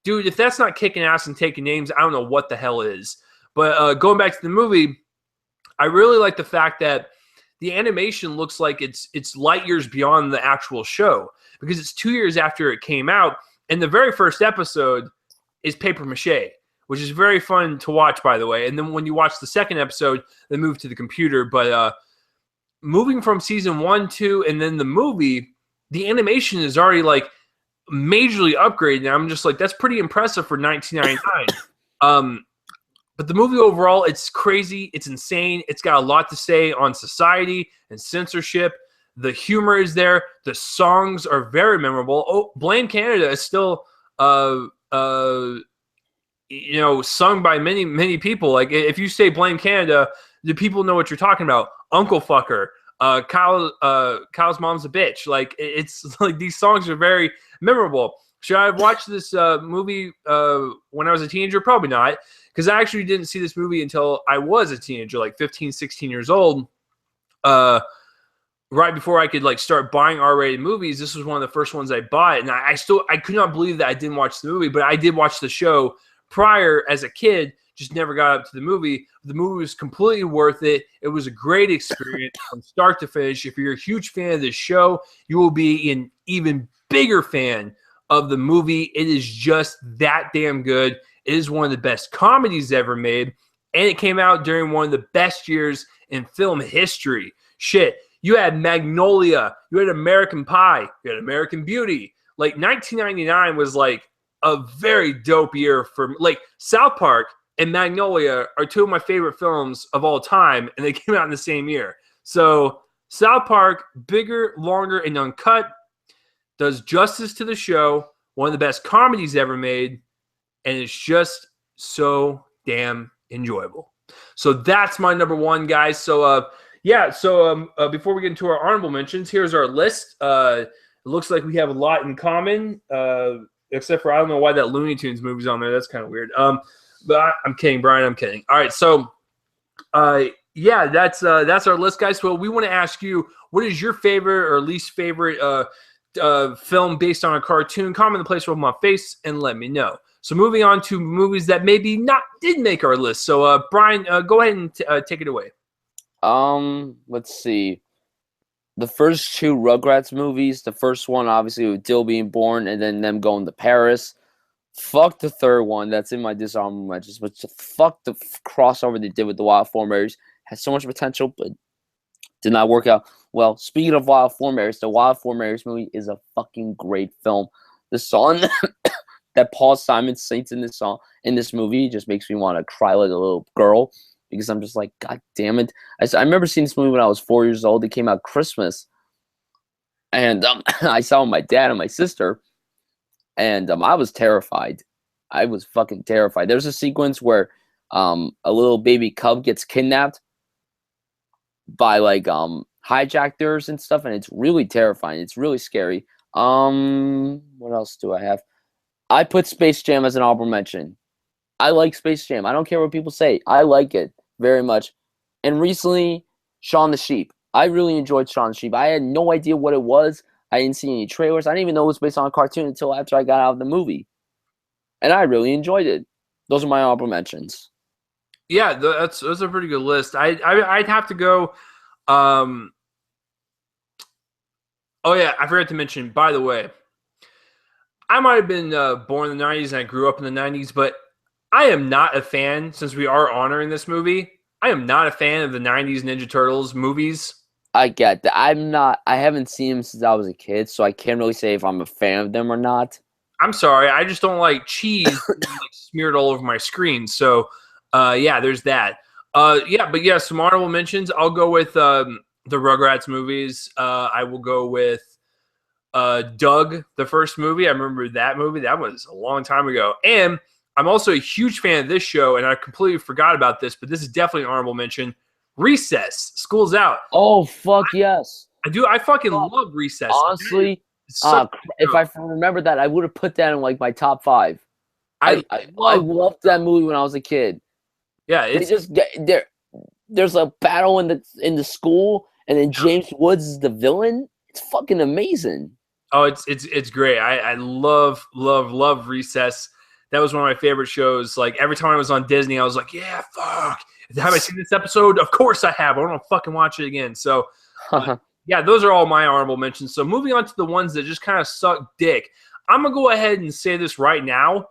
Dude, if that's not kicking ass and taking names, I don't know what the hell is. But going back to the movie, I really like the fact that the animation looks like it's light years beyond the actual show because it's 2 years after it came out, and the very first episode is paper mache, which is very fun to watch, by the way. And then when you watch the second episode, they move to the computer. But moving from season 1, 2, and then the movie, the animation is already like majorly upgraded. And I'm just like, that's pretty impressive for 1999. But the movie overall, it's crazy. It's insane. It's got a lot to say on society and censorship. The humor is there. The songs are very memorable. Oh, Blame Canada is still, sung by many, many people. Like if you say Blame Canada, the people know what you're talking about. Uncle Fucker, Kyle's mom's a bitch. Like it's like these songs are very memorable. Should I have watched this movie when I was a teenager? Probably not, because I actually didn't see this movie until I was a teenager, like 15, 16 years old. Right before I could like start buying R-rated movies, this was one of the first ones I bought, and I could not believe that I didn't watch the movie, but I did watch the show prior as a kid just never got up to the movie. The movie was completely worth it. It was a great experience from start to finish. If you're a huge fan of this show, you will be an even bigger fan of the movie. It is just that damn good. It is one of the best comedies ever made, and it came out during one of the best years in film history. Shit, you had Magnolia, you had American Pie, you had American Beauty. Like 1999 was like a very dope year for like South Park and Magnolia are two of my favorite films of all time, and they came out in the same year. So South Park, bigger, longer, and uncut, does justice to the show. One of the best comedies ever made, and it's just so damn enjoyable. So that's my number one, guys. So before we get into our honorable mentions, here's our list. It looks like we have a lot in common, except for I don't know why that Looney Tunes movie's on there. That's kind of weird. But I'm kidding, Brian. I'm kidding. All right, so that's our list, guys. So we want to ask you, what is your favorite or least favorite film based on a cartoon? Comment in the place with my face and let me know. So moving on to movies that maybe didn't make our list. So Brian, go ahead and take it away. Let's see. The first two Rugrats movies. The first one, obviously, with Dill being born, and then them going to Paris. Fuck the third one. That's in my dishonorable mentions. But fuck the crossover they did with the Wild Thornberrys. Had so much potential, but did not work out. Well, speaking of Wild Thornberrys, the Wild Thornberrys movie is a fucking great film. The song that Paul Simon sings in this movie just makes me want to cry like a little girl, because I'm just like, God damn it. I remember seeing this movie when I was 4 years old. It came out Christmas. And I saw it with my dad and my sister. And I was terrified. I was fucking terrified. There's a sequence where a little baby cub gets kidnapped by like hijackers and stuff, and it's really terrifying. It's really scary. What else do I have? I put Space Jam as an honorable mention. I like Space Jam. I don't care what people say. I like it very much. And recently, Shaun the Sheep. I really enjoyed Shaun the Sheep. I had no idea what it was. I didn't see any trailers. I didn't even know it was based on a cartoon until after I got out of the movie. And I really enjoyed it. Those are my honorable mentions. Yeah, that's a pretty good list. I'd have to go. Oh yeah, I forgot to mention, by the way, I might have been born in the 90s and I grew up in the 90s, but I am not a fan, since we are honoring this movie, I am not a fan of the 90s Ninja Turtles movies. I get that. I haven't seen them since I was a kid, so I can't really say if I'm a fan of them or not. I'm sorry, I just don't like cheese like smeared all over my screen. So, there's that. Some honorable mentions. I'll go with the Rugrats movies. I will go with Doug, the first movie. I remember that movie. That was a long time ago. And I'm also a huge fan of this show, and I completely forgot about this, but this is definitely an honorable mention. Recess. School's out. Oh, fuck yes. I do. I fucking love Recess. Honestly, if I remember that, I would have put that in like my top 5. I loved that movie when I was a kid. Yeah, it's they just there's a battle in the school, and then James Woods is the villain. It's fucking amazing. Oh, it's great. I love Recess. That was one of my favorite shows. Like every time I was on Disney, I was like, yeah, fuck. Have I seen this episode? Of course I have. I want to fucking watch it again. So, those are all my honorable mentions. So moving on to the ones that just kind of suck dick. I'm going to go ahead and say this right now.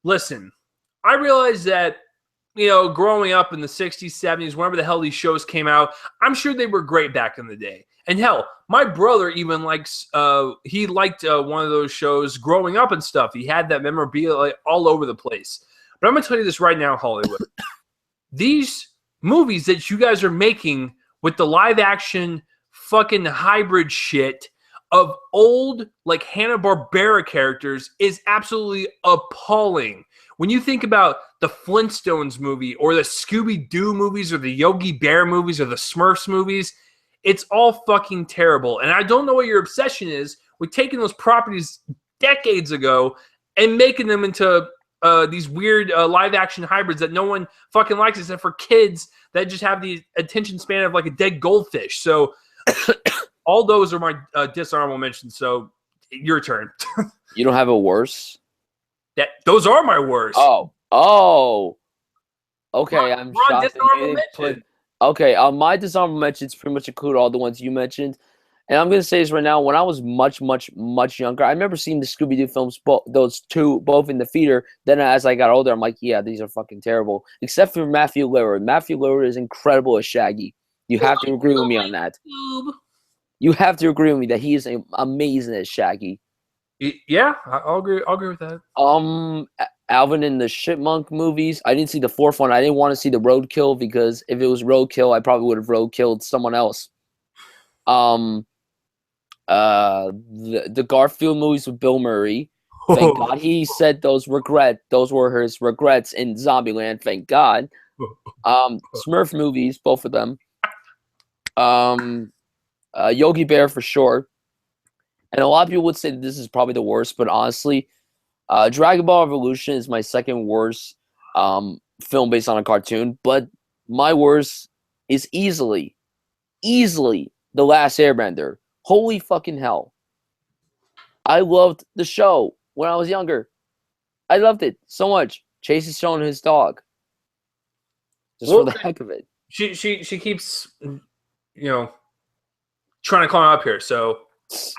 Listen, I realize that, growing up in the 60s, 70s, whenever the hell these shows came out, I'm sure they were great back in the day. And hell, my brother even liked one of those shows growing up and stuff. He had that memorabilia all over the place. But I'm going to tell you this right now, Hollywood. These movies that you guys are making with the live action fucking hybrid shit of old like Hanna-Barbera characters is absolutely appalling. When you think about the Flintstones movie or the Scooby-Doo movies or the Yogi Bear movies or the Smurfs movies, it's all fucking terrible. And I don't know what your obsession is with taking those properties decades ago and making them into these weird live-action hybrids that no one fucking likes except for kids that just have the attention span of like a dead goldfish. So all those are my dishonorable mentions. So your turn. You don't have a worse? Those are my worst. Oh. Okay, I'm We're on shocked that you dishonorable didn't put. mention. Okay, my dishonorable mentions pretty much include all the ones you mentioned, and I'm gonna say this right now. When I was much younger, I remember seeing the Scooby Doo films, those two, both in the theater. Then as I got older, I'm like, yeah, these are fucking terrible. Except for Matthew Lillard. Matthew Lillard is incredible as Shaggy. You have to agree with me on that. You have to agree with me that he is amazing as Shaggy. Yeah, I'll agree. I'll agree with that. Alvin and the Chipmunk movies. I didn't see the fourth one. I didn't want to see the Roadkill because if it was Roadkill, I probably would have roadkilled someone else. The Garfield movies with Bill Murray. Thank God he said those were his regrets in Zombieland. Thank God. Smurf movies, both of them. Yogi Bear for sure. And a lot of people would say that this is probably the worst, but honestly, Dragon Ball Evolution is my second worst film based on a cartoon. But my worst is easily The Last Airbender. Holy fucking hell. I loved the show when I was younger. I loved it so much. Chase is showing his dog. Just for the heck of it. She keeps, trying to climb up here. So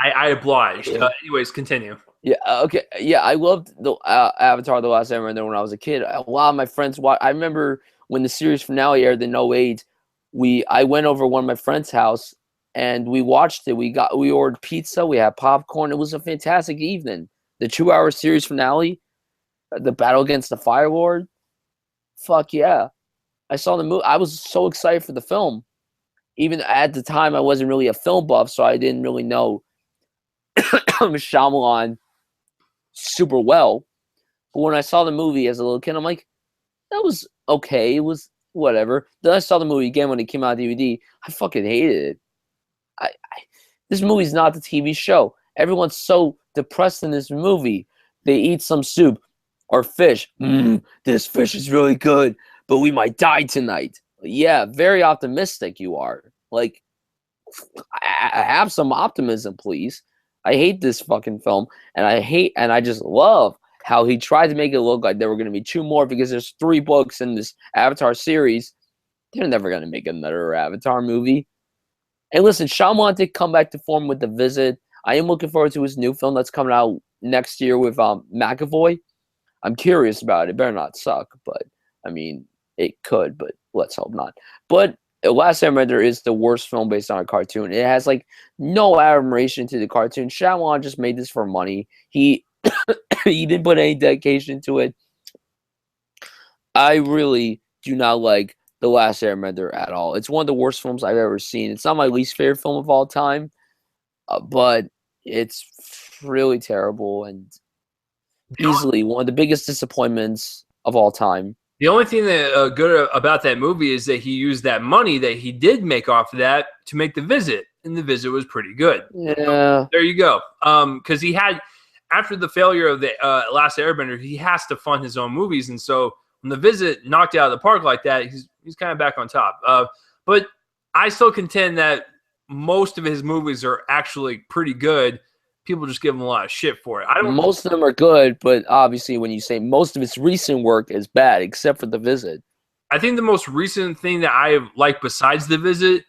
I obliged. Yeah. Anyways, continue. Yeah. Okay. Yeah, I loved the Avatar: The Last Airbender when I was a kid. A lot of my friends watched. I remember when the series finale aired in 08, I went over to one of my friend's house and we watched it. We ordered pizza. We had popcorn. It was a fantastic evening. The 2-hour series finale, the battle against the Fire Lord. Fuck yeah! I saw the movie. I was so excited for the film. Even at the time, I wasn't really a film buff, so I didn't really know Shyamalan super well. But when I saw the movie as a little kid, I'm like, that was okay. It was whatever. Then I saw the movie again when it came out on DVD. I fucking hated it. This movie's not the TV show. Everyone's so depressed in this movie. They eat some soup or fish. This fish is really good, but we might die tonight. Yeah, very optimistic you are. Like, I have some optimism, please. I hate this fucking film, and I just love how he tried to make it look like there were going to be 2 more because there's 3 books in this Avatar series. They're never going to make another Avatar movie. And listen, Shyamalan did come back to form with The Visit. I am looking forward to his new film that's coming out next year with McAvoy. I'm curious about it. It better not suck, but I mean, it could, but let's hope not. But Last Airbender is the worst film based on a cartoon. It has like no admiration to the cartoon. Shyamalan just made this for money. He he didn't put any dedication to it. I really do not like The Last Airbender at all. It's one of the worst films I've ever seen. It's not my least favorite film of all time, but it's really terrible and easily one of the biggest disappointments of all time. The only thing that good about that movie is that he used that money that he did make off of that to make The Visit, and The Visit was pretty good. Yeah. So there you go. Because he had, after the failure of the Last Airbender, he has to fund his own movies, and so when The Visit knocked it out of the park like that, he's kind of back on top. But I still contend that most of his movies are actually pretty good. People just give him a lot of shit for it. Most of them are good, but obviously when you say most of its recent work is bad, except for The Visit. I think the most recent thing that I like besides The Visit,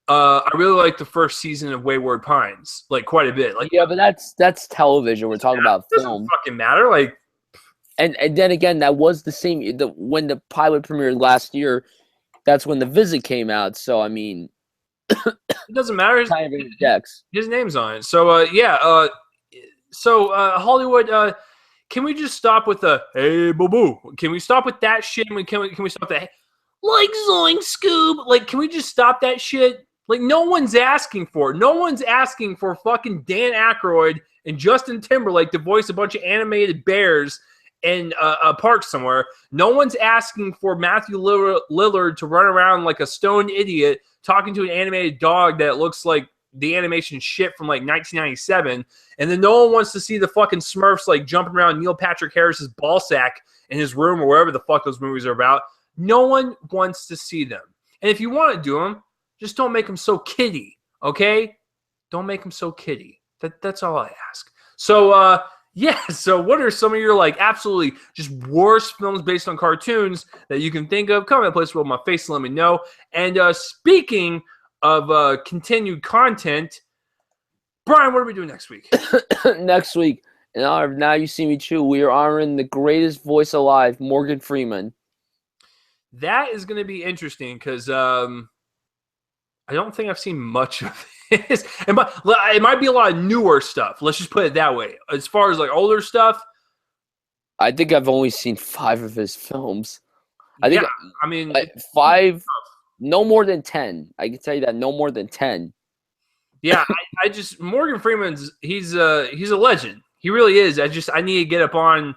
I really like the first season of Wayward Pines, like quite a bit. Like, yeah, but that's television. We're talking about film. Doesn't fucking matter. Like, and then again, that was the same. When the pilot premiered last year, that's when The Visit came out. So I mean, it doesn't matter. His name's on it. So yeah. So Hollywood, can we just stop with the hey boo boo? Can we stop with that shit? Can we stop that? Like Zoink Scoob? Like, can we just stop that shit? Like, no one's asking for it. No one's asking for fucking Dan Aykroyd and Justin Timberlake to voice a bunch of animated bears in a park somewhere. No one's asking for Matthew Lillard to run around like a stoned idiot talking to an animated dog that looks like the animation shit from like 1997. And then no one wants to see the fucking Smurfs like jumping around Neil Patrick Harris's ballsack in his room or wherever the fuck those movies are about. No one wants to see them. And if you want to do them, just don't make them so kiddie, okay? Don't make them so kiddie. That's all I ask. So, Yeah, so what are some of your like absolutely just worst films based on cartoons that you can think of? Comment place below my face and let me know. And speaking of continued content, Brian, what are we doing next week? Next week, in honor of Now You See Me Chew, we are honoring the greatest voice alive, Morgan Freeman. That is going to be interesting because I don't think I've seen much of his. It might be a lot of newer stuff. Let's just put it that way. As far as like older stuff, I think I've only seen 5 of his films. I think I mean, 5, no more than 10. I can tell you that, no more than 10. Yeah, I just Morgan Freeman's he's a legend. He really is. I need to get up on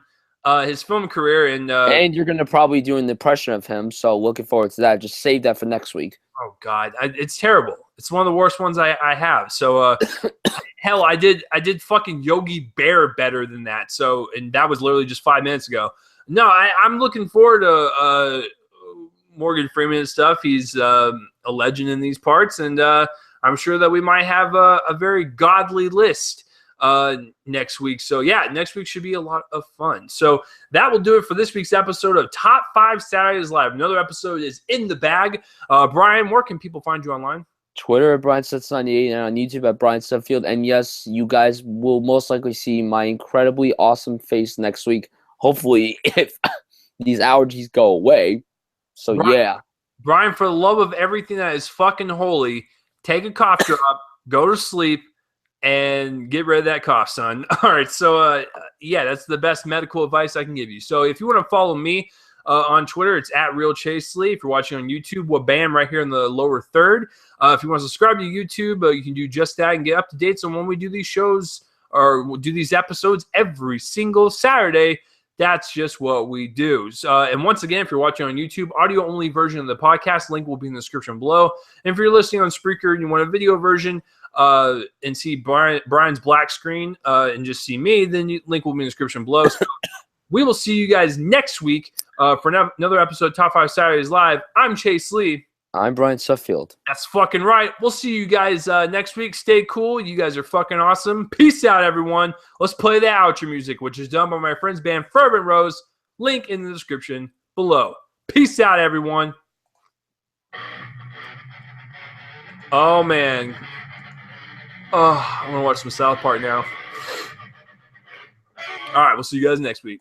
his film career And you're gonna probably do an impression of him, so looking forward to that. Just save that for next week. oh god, it's terrible. It's one of the worst ones I have. So hell, I did fucking Yogi Bear better than that. So and that was literally just 5 minutes ago. No, I'm looking forward to Morgan Freeman and stuff. He's a legend in these parts, and I'm sure that we might have a very godly list next week. So, yeah, next week should be a lot of fun. So that will do it for this week's episode of Top 5 Saturdays Live. Another episode is in the bag. Brian, where can people find you online? Twitter at BrianStuds98 and on YouTube at Brian Stutfield. And yes, you guys will most likely see my incredibly awesome face next week. Hopefully, if these allergies go away. So, Brian, yeah. Brian, for the love of everything that is fucking holy, take a cough drop, go to sleep, and get rid of that cough, son. All right, so yeah, that's the best medical advice I can give you. So if you want to follow me on Twitter, it's at RealChaseLee. If you're watching on YouTube, well, bam, right here in the lower third. If you want to subscribe to YouTube, you can do just that and get up to date on when we do these shows or we'll do these episodes every single Saturday. That's just what we do. And once again, if you're watching on YouTube, audio-only version of the podcast, link will be in the description below. And if you're listening on Spreaker and you want a video version and see Brian's black screen and just see me, then link will be in the description below. So we will see you guys next week for another episode of Top 5 Saturdays Live. I'm Chase Lee. I'm Brian Stutfield. That's fucking right. We'll see you guys next week. Stay cool. You guys are fucking awesome. Peace out, everyone. Let's play the outro music, which is done by my friend's band Fervent Roze. Link in the description below. Peace out, everyone. Oh, man. Oh, I want to watch some South Park now. All right, we'll see you guys next week.